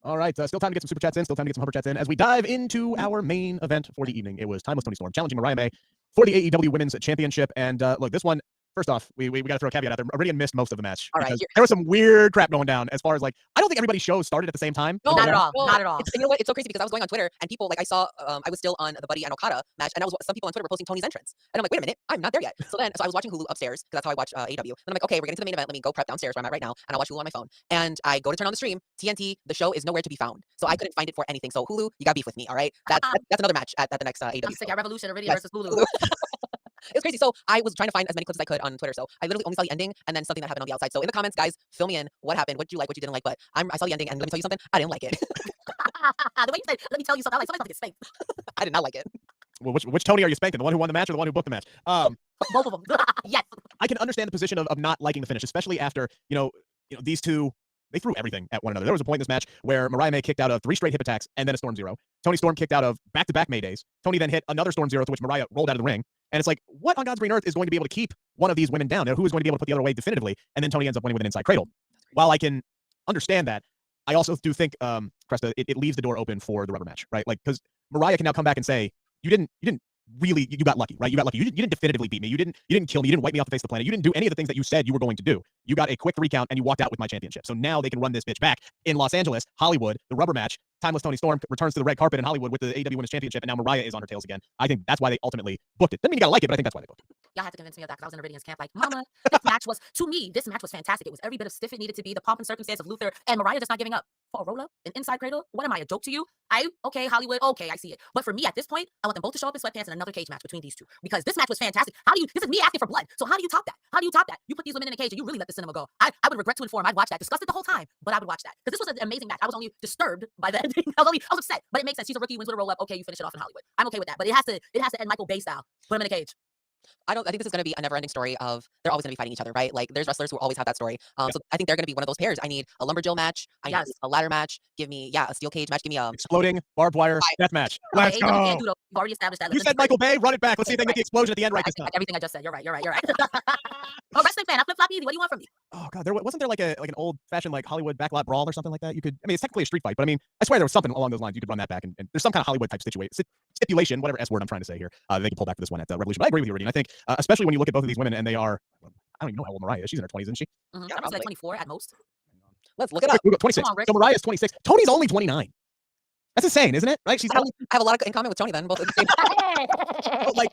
All right, still time to get some super chats in, still time to get some humper chats in. As we dive into our main event for the evening, it was Timeless Toni Storm challenging Mariah May for the AEW Women's Championship. And look, this one, first off, we got to throw a caveat out there. Iridian missed most of the match. All right, because there was some weird crap going down as far as, like, I don't think everybody's shows started at the same time. No, Not at all. Not at all. You know what? It's so crazy because I was going on Twitter and people, like, I saw, I was still on the Buddy and Okada match, and some people on Twitter were posting Tony's entrance. And I'm like, wait a minute, I'm not there yet. So I was watching Hulu upstairs because that's how I watch AEW. And I'm like, okay, we're getting to the main event. Let me go prep downstairs where I'm at right now, and I'll watch Hulu on my phone. And I go to turn on the stream. TNT, the show is nowhere to be found. So I couldn't find it for anything. So Hulu, you got beef with me, all right? That's another match at the next AEW. I'm sick show. at Revolution, Iridian Yes. versus Hulu. It's crazy. So I was trying to find as many clips as I could on Twitter. So I literally only saw the ending and then something that happened on the outside. So in the comments, guys, fill me in. What happened? What did you like? What you didn't like? But I saw the ending, and let me tell you something. I didn't like it. The way you said, let me tell you something. I like somebody to get spanked. I did not like it. Well, which Tony are you spanking? The one who won the match or the one who booked the match? Both of them. Yes. I can understand the position of not liking the finish, especially after, these two, they threw everything at one another. There was a point in this match where Mariah May kicked out of 3 straight hip attacks and then a Storm Zero. Toni Storm kicked out of back-to-back Maydays. Toni then hit another Storm Zero, to which Mariah rolled out of the ring. And it's like, what on God's green earth is going to be able to keep one of these women down? Who is going to be able to put the other away definitively? And then Toni ends up winning with an inside cradle. While I can understand that, I also do think, Cresta, it leaves the door open for the rubber match, right? Like, because Mariah can now come back and say, you didn't really, you got lucky, right? You got lucky. You didn't definitively beat me. You didn't kill me. You didn't wipe me off the face of the planet. You didn't do any of the things that you said you were going to do. You got a quick 3 count and you walked out with my championship. So now they can run this bitch back in Los Angeles, Hollywood, the rubber match. Timeless Toni Storm returns to the red carpet in Hollywood with the AEW Women's Championship, and now Mariah is on her tails again. I think that's why they ultimately booked it. Doesn't mean you gotta like it, but I think that's why they booked it. Y'all had to convince me of that because I was in Iridian's camp. Like, mama, this match was, to me, this match was fantastic. It was every bit of stiff it needed to be, the pomp and circumstance of Luther and Mariah just not giving up. For a roll-up, an inside cradle? What am I, a joke to you? Okay, Hollywood, okay, I see it. But for me, at this point, I want them both to show up in sweatpants in another cage match between these two. Because this match was fantastic. This is me asking for blood. So how do you top that? How do you top that? You put these women in a cage and you really let the cinema go. I would regret to inform, I'd watch that. Discussed it the whole time, but I would watch that. Because this was an amazing match. I was only disturbed by the ending. I was upset, but it makes sense. She's a rookie, wins with a roll-up. Okay, you finish it off in Hollywood. I'm okay with that. But it has to end Michael Bay style. Put him in a cage. I think this is going to be a never-ending story of they're always going to be fighting each other, right? Like, there's wrestlers who always have that story. So I think they're going to be one of those pairs. I need a lumberjill match. I need a ladder match. Give me, a steel cage match. Give me a exploding barbed wire death match. Let's Okay, go. you can't do those. You've already established that. You said Michael Bay. Run it back. Let's see if they get the explosion at the end right this time. Everything I just said. You're right. Oh, wrestling fan. I flip-flop easy. What do you want from me? Oh God, wasn't there like an old-fashioned like Hollywood backlot brawl or something like that? It's technically a street fight, but I swear there was something along those lines. You could run that back, and there's some kind of Hollywood type stipulation, whatever S word I'm trying to say here. They can pull back for this one at Revolution. But I agree with you, Iridian. I think, especially when you look at both of these women, and they are, I don't even know how old Mariah is. She's in her 20s, isn't she? Mm-hmm. I was like 24 at most. Let's look it up. 26. So Mariah is 26. Tony's only 29. That's insane, isn't it? Right? I have a lot in common with Toni then. Both at the same time. Like,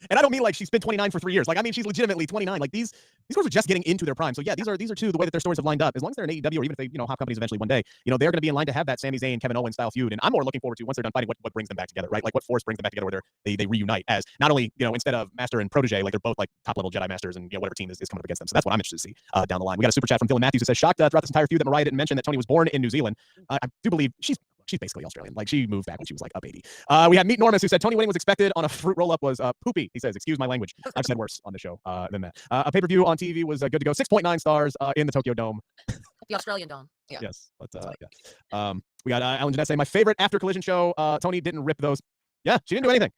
and I don't mean like she's been 29 for 3 years. Like, I mean she's legitimately 29. Like these girls are just getting into their prime. So yeah, these are two the way that their stories have lined up. As long as they're in AEW, or even if they hop companies eventually one day, they're going to be in line to have that Sami Zayn, Kevin Owens style feud. And I'm more looking forward to, once they're done fighting, what brings them back together, right? Like what force brings them back together where they reunite as not only instead of master and protege, like they're both like top level Jedi masters, and whatever team is coming up against them. So that's what I'm interested to see down the line. We got a super chat from Dylan Matthews who says, shocked throughout this entire feud that Mariah didn't mention that Toni was born in New Zealand. I do believe she's basically Australian. Like, she moved back when she was like up 80. We had Meet Normus who said Toni winning was expected on a fruit roll-up was poopy. He says, excuse my language. I've said worse on the show than that. A pay-per-view on TV was good to go. 6.9 stars in the Tokyo Dome. The Australian Dome. Yeah. Yes. But, we got Alan Jeanette saying, my favorite after Collision show, Toni didn't rip those. Yeah, she didn't do anything.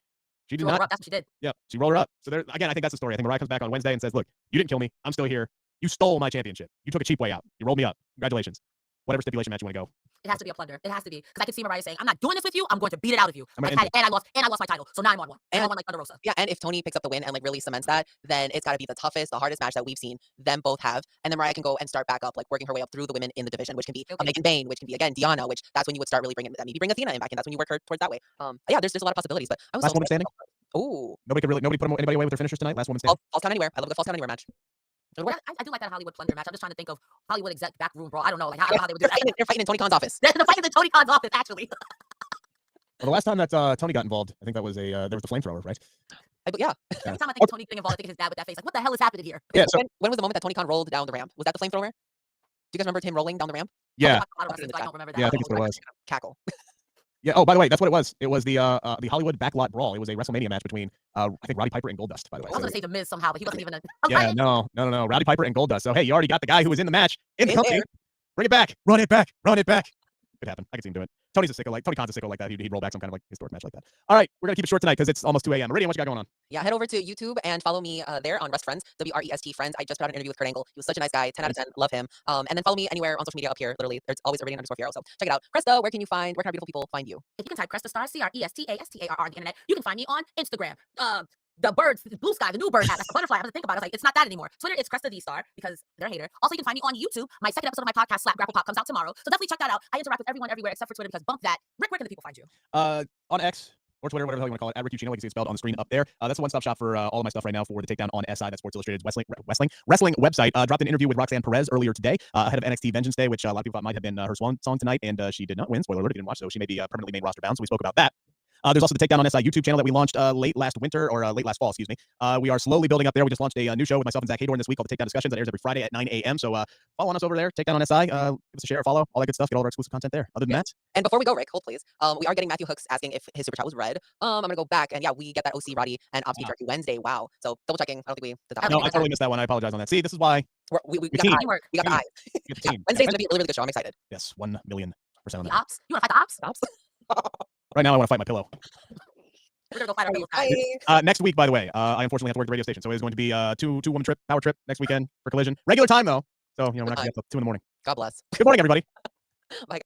She did not. That's what she did. Yeah, she rolled her up. So there, again, I think that's the story. I think Mariah comes back on Wednesday and says, look, you didn't kill me. I'm still here. You stole my championship. You took a cheap way out. You rolled me up. Congratulations. Whatever stipulation match you want to go. It has to be a plunder. It has to be. Because I can see Mariah saying, I'm not doing this with you. I'm going to beat it out of you. I'm gonna and I lost my title. So now I'm on one. And I won like Thunder Rosa. Yeah, and if Toni picks up the win and like really cements that, then it's got to be the toughest, the hardest match that we've seen them both have. And then Mariah can go and start back up, like working her way up through the women in the division, which can be a Megan Bain, which can be, again, Diana, which that's when you would start really bringing, maybe bring Athena in back, and that's when you work her towards that way. Yeah, there's a lot of possibilities. But I was Last woman standing? Ooh. Nobody put anybody away with their finishers tonight? Last woman standing? False count anywhere. I love the false count anywhere match. I do like that Hollywood plunder match. I'm just trying to think of Hollywood exec backroom brawl. I don't know, like how they would do that. They're fighting in Tony Khan's office. They're fighting in Tony Khan's office, actually. Well, the last time that Toni got involved, I think that was there was the flamethrower, right? Yeah. Every time I think of Tony getting involved, I think of his dad with that face. Like, what the hell is happening here? Yeah. So when was the moment that Tony Khan rolled down the ramp? Was that the flamethrower? Do you guys remember him rolling down the ramp? Yeah. I don't remember that. Yeah, I think that's what it was. Cackle. Yeah. Oh, by the way, that's what it was. It was the Hollywood backlot brawl. It was a WrestleMania match between I think Roddy Piper and Goldust. By the way, I was gonna say the Miz somehow, but he wasn't even. Yeah, no. Roddy Piper and Goldust. So hey, you already got the guy who was in the match in the company. Bring it back. Run it back. Could happen. I could see him do it. Tony's a sicko, like Tony Khan's a sicko like that. He'd roll back some kind of like historic match like that. All right, we're gonna keep it short tonight because it's almost 2 a.m. Meridian, what you got going on? Yeah, head over to YouTube and follow me there on Rest Friends, WREST Friends. I just put out an interview with Kurt Angle. He was such a nice guy, 10 out of 10, love him. And then follow me anywhere on social media up here. Literally, there's always Iridian_Fierro. So check it out. Cresta, where can our beautiful people find you? If you can type Cresta Star, CRESTASTARR on the internet, you can find me on Instagram. The birds, the blue sky, the new bird hat, like a butterfly. I have to think about it. I was like, it's not that anymore. Twitter, it's Cresta D Star because they're a hater. Also, you can find me on YouTube. My second episode of my podcast, Slap Grapple Pop, comes out tomorrow. So definitely check that out. I interact with everyone everywhere except for Twitter because bump that. Rick, where can the people find you? On X or Twitter, whatever the hell you want to call it, at Rick Uccino. You can see it spelled on the screen up there. That's a one-stop shop for all of my stuff right now for the Takedown on SI, that's Sports Illustrated's wrestling website. Dropped an interview with Roxanne Perez earlier today, ahead of NXT Vengeance Day, which a lot of people thought might have been her swan song tonight, and she did not win. Spoiler alert, if you didn't watch, so she may be permanently main roster bound. So we spoke about that. There's also the Takedown on SI YouTube channel that we launched late last fall, excuse me. We are slowly building up there. We just launched a new show with myself and Zach Haydorn this week called the Takedown Discussions that airs every Friday at 9 a.m. So follow on us over there, Takedown on SI. Give us a share, follow, all that good stuff. Get all of our exclusive content there. Other than that. And before we go, Rick, hold please. We are getting Matthew Hooks asking if his super chat was read. I'm gonna go back and yeah, we get that OC Roddy and Obski Turkey Wednesday. Wow. So double checking. I don't think we did that. No, I totally missed that one. I apologize on that. See, this is why we got the eye. We got the eye. Yeah, Wednesday's gonna be a really, really good show. I'm excited. Yes, 1,000,000% on The that. ops? You want to fight the ops? Right now, I want to fight my pillow. We're gonna go fight our pillows. Next week, by the way, I unfortunately have to work the radio station, so it is going to be a two-woman trip, power trip next weekend for Collision. Regular time though, so we're not gonna get up 2 in the morning. God bless. Good morning, everybody. Bye.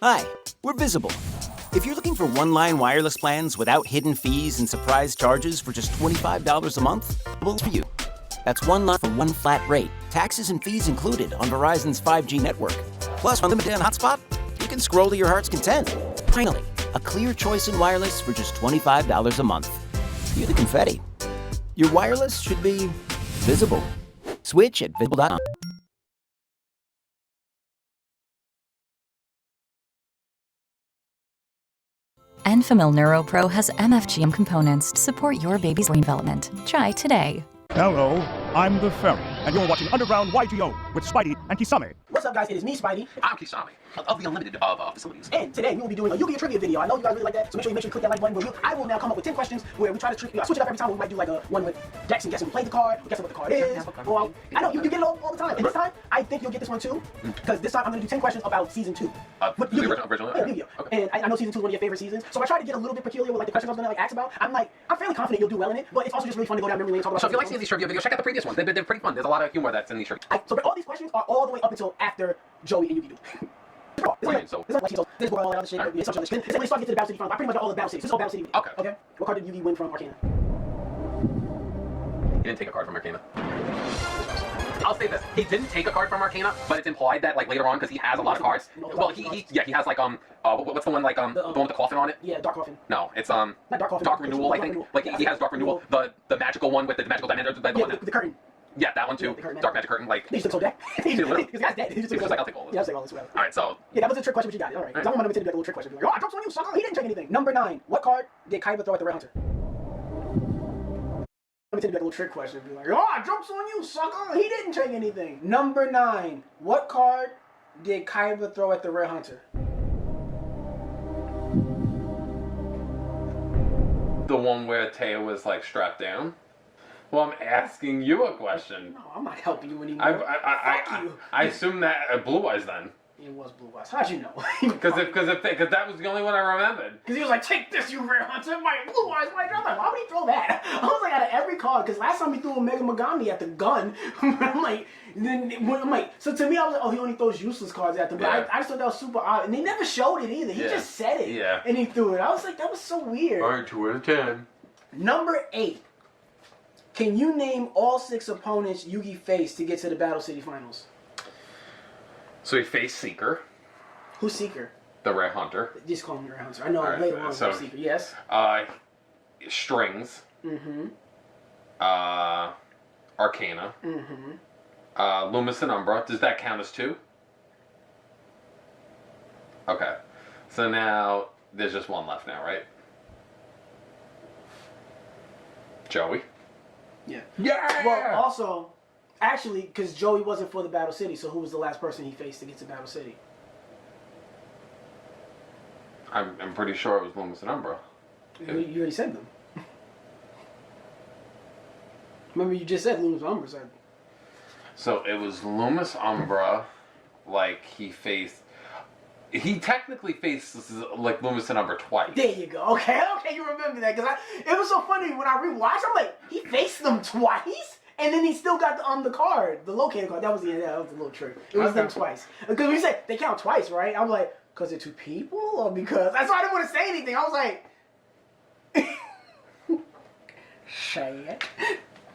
Hi, we're Visible. If you're looking for one-line wireless plans without hidden fees and surprise charges for just $25 a month, well, for you. That's one line for one flat rate, taxes and fees included on Verizon's 5G network. Plus, unlimited and hotspot, you can scroll to your heart's content. Finally, a clear choice in wireless for just $25 a month. Cue the confetti. Your wireless should be visible. Switch at visible.com. Enfamil NeuroPro has MFGM components to support your baby's brain development. Try today. Hello, I'm the Ferry, and you're watching Underground YGO with Spidey and Kisame. What's up, guys? It is me, Spidey. I'm Kisame of the Unlimited facilities. And today we will be doing a Yu-Gi-Oh! Trivia video. I know you guys really like that, so make sure you click that like button. I will now come up with 10 questions where we try to switch it up every time. We might do like a one with Jackson guessing who played the card, guessing what the card is. Well, I know you get it all the time. And this time, I think you'll get this one too, because this time I'm going to do 10 questions about season 2. The original? Yeah, Yu-Gi-Oh! And I know season 2 is one of your favorite seasons, so I try to get a little bit peculiar with like the questions I was going to like ask about. I'm fairly confident you'll do well in it, but it's also just really fun to go down memory lane and talk about. So if you like seeing these trivia videos, check out the previous ones. They're pretty fun. There's a lot of humor that's in these trivia. So all these questions are all the way up until after Joey and Yugi do. This is where all that other shit. It's like when you start getting to the Battle City finals. I pretty much got all the Battle Cities. This is all Battle City. Okay. What card did Yugi win from Arcana? He didn't take a card from Arcana. I'll say this: he didn't take a card from Arcana, but it's implied that like later on, because he has a lot of cards. Well, he has like what's the one like the one with the coffin on it? Yeah, Dark Coffin. No, it's not Dark Coffin. Dark Renewal, I think. Like he has Dark Renewal, the magical one with the magical diamond. The curtain. Yeah, that one too. Dark Magic Curtain, like. He just took so dead. This guy's dead. He was like, I'll take all this. Yeah, I'll take all this. Whatever. Alright, so. Yeah, that was a trick question, but you got it. Alright. I'm going to take a little trick question. Like, oh, I dropped on you, sucker. He didn't take anything. Number 9. What card did Kaiba throw at the Red Hunter? Let me take a little trick question. Be like, oh, I dropped on you, sucker. He didn't take anything. Number 9. What card did Kaiba throw at the Red Hunter? The one where Taya was like strapped down? Well, I'm asking you a question. No, I'm not helping you anymore. I assume that Blue Eyes then. It was Blue Eyes. How'd you know? Because that was the only one I remembered. Because he was like, take this, you Red Hunter. My Blue Eyes, my drop. Why would he throw that? I was like, out of every card, because last time he threw a Mega Megami at the gun. I'm like, so to me, I was like, oh, he only throws useless cards at them. But I just thought that was super odd. And they never showed it either. He just said it. Yeah. And he threw it. I was like, that was so weird. Alright, 2 out of 10. Number 8. Can you name all 6 opponents Yugi faced to get to the Battle City Finals? So he faced Seeker. Who's Seeker? The Red Hunter. Just call him Red Hunter. I know later on Seeker, yes. Strings. Mm-hmm. Arcana. Mm-hmm. Loomis and Umbra. Does that count as 2? Okay. So now there's just one left now, right? Joey. Yeah. Yeah. Well, also, actually, because Joey wasn't for the Battle City, so who was the last person he faced to get to Battle City? I'm pretty sure it was Loomis and Umbra. You already said them. Remember, you just said Loomis and Umbra. So it was Loomis Umbra, like he technically faced like Loomis and Umbra twice. There you go. Okay, you remember that because it was so funny when I rewatched. I'm like, he faced them twice, and then he still got the card, the locator card. That was the little trick. It was them twice because we said they count twice, right? I'm like, because they're 2 people, or because that's why I didn't want to say anything. I was like, say it.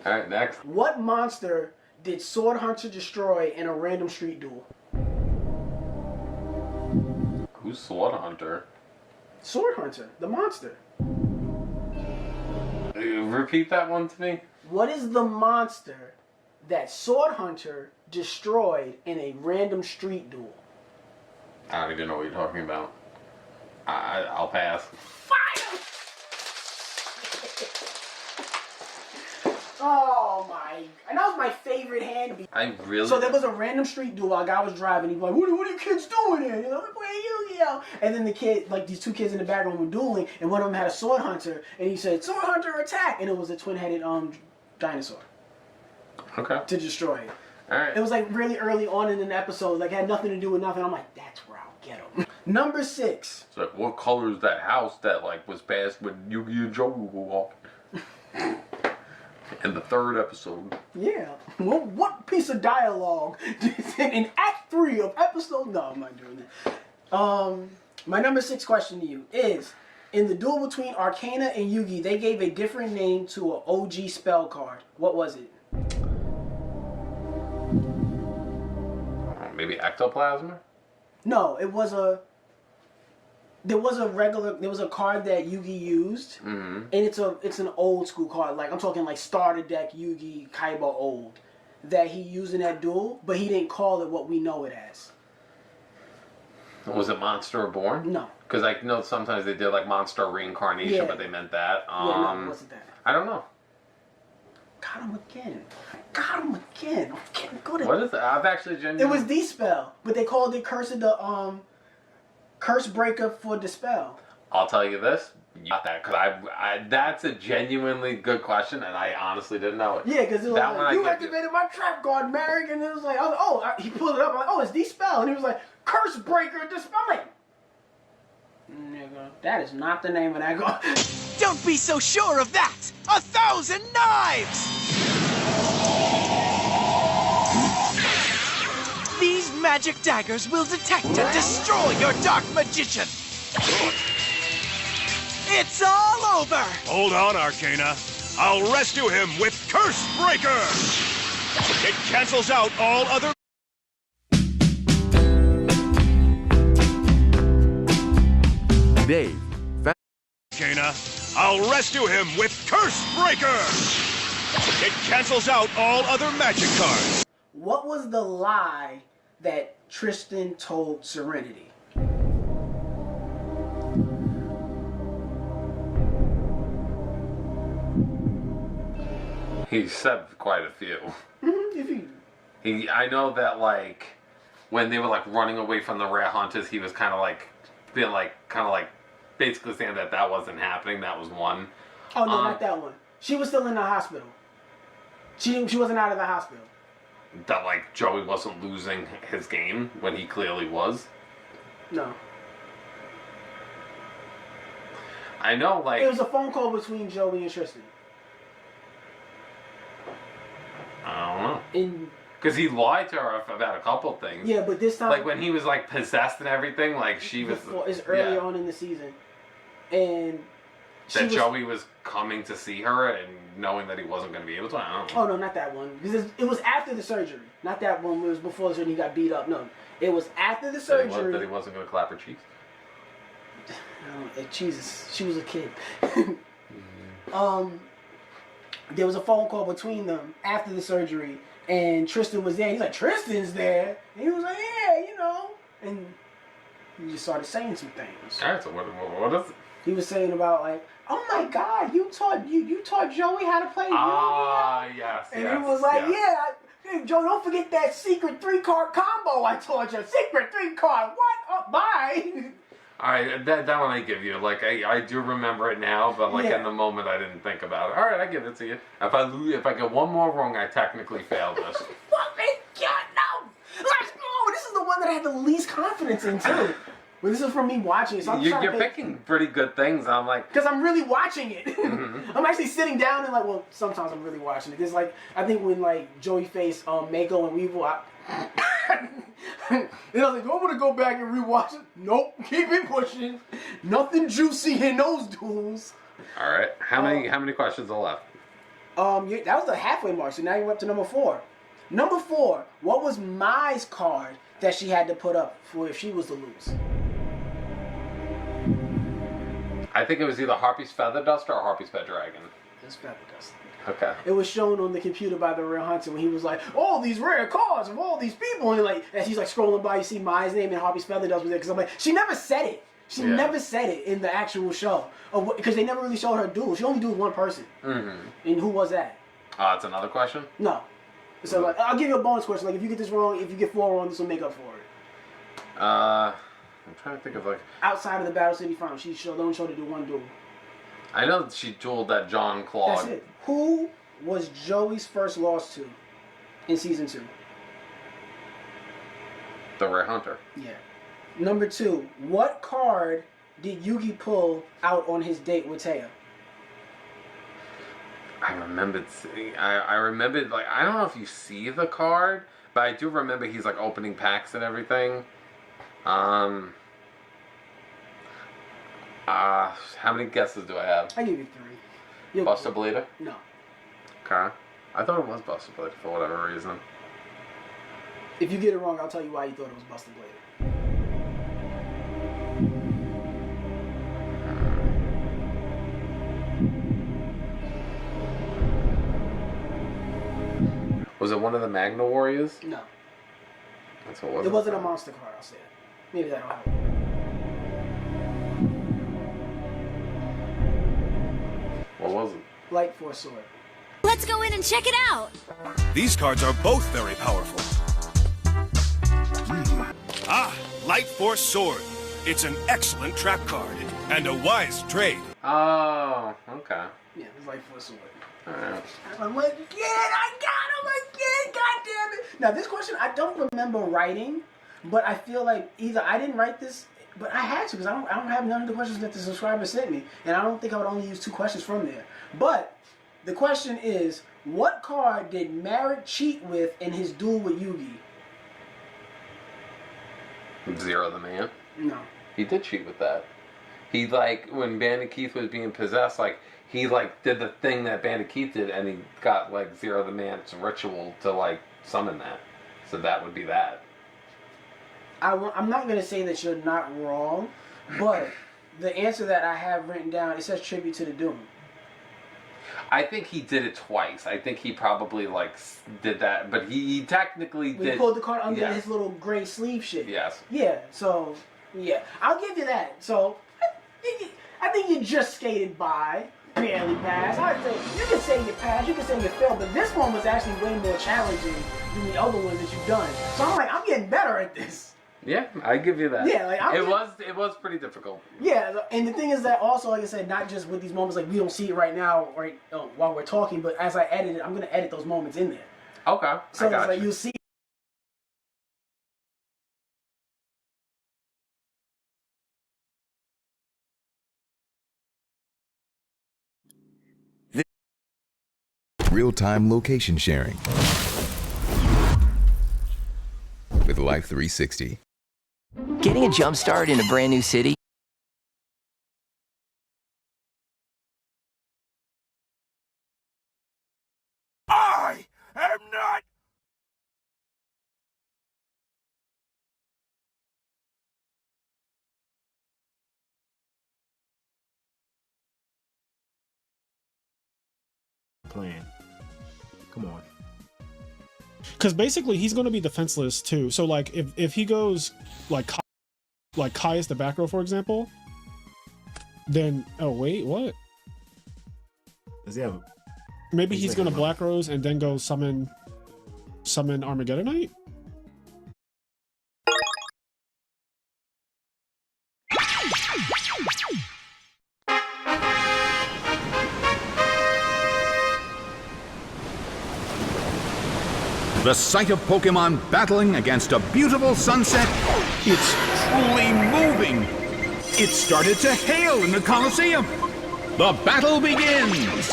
All right, next. What monster did Sword Hunter destroy in a random street duel? Who's Sword Hunter? Sword Hunter, the monster. Repeat that one to me. What is the monster that Sword Hunter destroyed in a random street duel? I don't even know what you're talking about. I'll pass. Fire! Oh my! And that was my favorite hand. I really. So there was a random street duel. A guy was driving. He'd be like, "What are you kids doing here? You know, we're playing Yu-Gi-Oh!" And then the kid, like these 2 kids in the background were dueling, and one of them had a Sword Hunter, and he said, "Sword Hunter attack!" And it was a twin-headed dinosaur. Okay. To destroy it. All right. It was like really early on in an episode, like had nothing to do with nothing. I'm like, that's where I'll get him. Number 6. It's like, what color is that house that like was passed when Yugi and Joey were walking? In the 3rd episode. Yeah. Well, what piece of dialogue in Act 3 of episode? No, I'm not doing that. My number 6 question to you is: in the duel between Arcana and Yugi, they gave a different name to an OG spell card. What was it? Maybe ectoplasm? No, it was a. There was a card that Yugi used, and it's an old school card. Like I'm talking like starter deck Yugi Kaiba old that he used in that duel, but he didn't call it what we know it as. Was it Monster Reborn? No. Because I know sometimes they did like Monster Reincarnation, Yeah. but they meant that. No, it wasn't that. I don't know. Got him again. I'm getting good at What is it? I've actually genuinely... It was Dispel, but they called it Curse of the Curse Breaker for Dispel. I'll tell you this. You got that. Because that's a genuinely good question, and I honestly didn't know it. Yeah, because it was That one like, I you get activated my trap card, Merrick, and it was like, he pulled it up, I'm like, oh, it's Dispel, and he was like, Curse Breaker Dispel. I'm like, nigga, that is not the name of that card. Don't be so sure of that! 1,000 knives! These magic daggers will detect and destroy your dark magician! It's all over! Hold on, Arcana. I'll rescue him with Curse Breaker! It cancels out all other... Dave. Arcana, I'll rescue him with Curse Breaker! It cancels out all other magic cards. What was the lie that Tristan told Serenity? He said quite a few. If I know that, like, when they were, like, running away from the rare hunters, he was kind of, like, being, like, basically saying that wasn't happening. That was one. Oh, no, not that one. She was still in the hospital. She wasn't out of the hospital. That, like, Joey wasn't losing his game when he clearly was. No. I know, like... It was a phone call between Joey and Tristan. I don't know. And because he lied to her about a couple things. yeah, but this time, Like, when he was, like, possessed and everything, like, she was... it's earlier on in the season, and That Joey was coming to see her and knowing that he wasn't going to be able to? I don't know. Oh, no, not that one. Because it was after the surgery. Not that one. It was before the surgery he got beat up. No. It was after the surgery. That he wasn't going to clap her cheeks? Jesus. She was a kid. There was a phone call between them after the surgery, and Tristan was there. He's like, Tristan's there? And he was like, yeah, you know. And he just started saying some things. All right, so what is it? He was saying about, like, oh my God, you taught Joey how to play Yu-Gi-Oh! Yes. And he was like, hey, Joe, don't forget that secret 3-card combo I taught you. Secret 3-card, what? Oh, bye. All right, that one I give you. Like, I do remember it now, but, like, in the moment, I didn't think about it. All right, I give it to you. If I get one more wrong, I technically failed this. No. Let's go. This is the one that I had the least confidence in, too. But this is from me watching it. So You're picking pretty good things. I'm like... Because I'm really watching it. I'm actually sitting down and, like, well, sometimes I'm really watching it. There's, like, I think when, like, Joey faced Mako and Weevil, and I was like, do I want to go back and rewatch it? Nope. Keep it pushing. Nothing juicy in those duels. All right. How many questions are left? That was the halfway mark, so now you're up to number 4. Number 4, what was Mai's card that she had to put up for if she was to lose? I think it was either Harpy's Feather Duster or Harpy's Pet Dragon. It's Feather Duster. Okay. It was shown on the computer by the Rare Hunter when he was like, all these rare cards of all these people. And like, as he's like scrolling by, you see Mai's name and Harpy's Feather Duster was there. Because I'm like, she never said it. She never said it in the actual show. Because they never really showed her duel. She only dueled one person. And who was that? It's another question? No. So like, I'll give you a bonus question. Like, if you get this wrong, if you get 4 wrong, this will make up for it. I'm trying to think of like... Outside of the Battle City Final, she don't show to do one duel. I know that she dueled that John Claude. That's it. Who was Joey's first loss to in season 2? The Rare Hunter. Yeah. Number 2, what card did Yugi pull out on his date with Taya? I remembered, like, I don't know if you see the card, but I do remember he's, like, opening packs and everything. How many guesses do I have? I give you 3. Buster Blader? No. Okay. I thought it was Buster Blader for whatever reason. If you get it wrong, I'll tell you why you thought it was Buster Blader. Was it one of the Magna Warriors? No. That's what it was. It wasn't a monster card, I'll say it. Maybe that'll help. What was it? Light Force Sword. Let's go in and check it out. These cards are both very powerful. Light Force Sword. It's an excellent trap card and a wise trade. Oh, okay. Yeah, it's Light Force Sword. Alright. I'm like, again, I got him again, god damn it. Now, this question, I don't remember writing, but I feel like either I didn't write this, but I had to, because I don't have none of the questions that the subscriber sent me, and I don't think I would only use 2 questions from there. But the question is, what card did Merrick cheat with in his duel with Yugi? Zero the Man? No. He did cheat with that. He, like, when Bandit Keith was being possessed, like, he, like, did the thing that Bandit Keith did, and he got, like, Zero the Man's ritual to, like, summon that. So that would be that. I'm not going to say that you're not wrong, but the answer that I have written down, it says Tribute to the Doom. I think he did it twice. I think he probably, like, did that, but he technically did. We pulled the card under his little gray sleeve shit. Yes. Yeah, so, yeah. I'll give you that. So, I think you just skated by, barely passed. I'd say, you can say you passed, you can say you failed, but this one was actually way more challenging than the other ones that you've done. So I'm like, I'm getting better at this. Yeah, I give you that. Yeah, like it was pretty difficult. Yeah, and the thing is that also, like I said, not just with these moments, like we don't see it right now, right while we're talking, but as I edit it, I'm gonna edit those moments in there. Okay, So I got it's like you. you'll see. Real-time location sharing with Life 360. Getting a jump start in a brand new city? I am not. Plan. Come on. Because basically he's going to be defenseless too. So like if he goes like Caius the back row, for example, then oh wait, what? Does he have? Maybe he's going to Black Rose and then go summon Armageddonite. The sight of Pokemon battling against a beautiful sunset, it's truly moving. It started to hail in the Colosseum. The battle begins.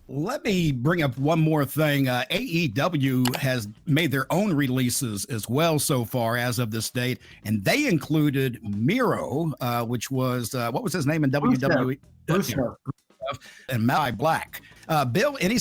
Let me bring up one more thing. AEW has made their own releases as well so far as of this date, and they included Miro, which was, what was his name in WWE? Rusev. And Malachi Black. Bill, any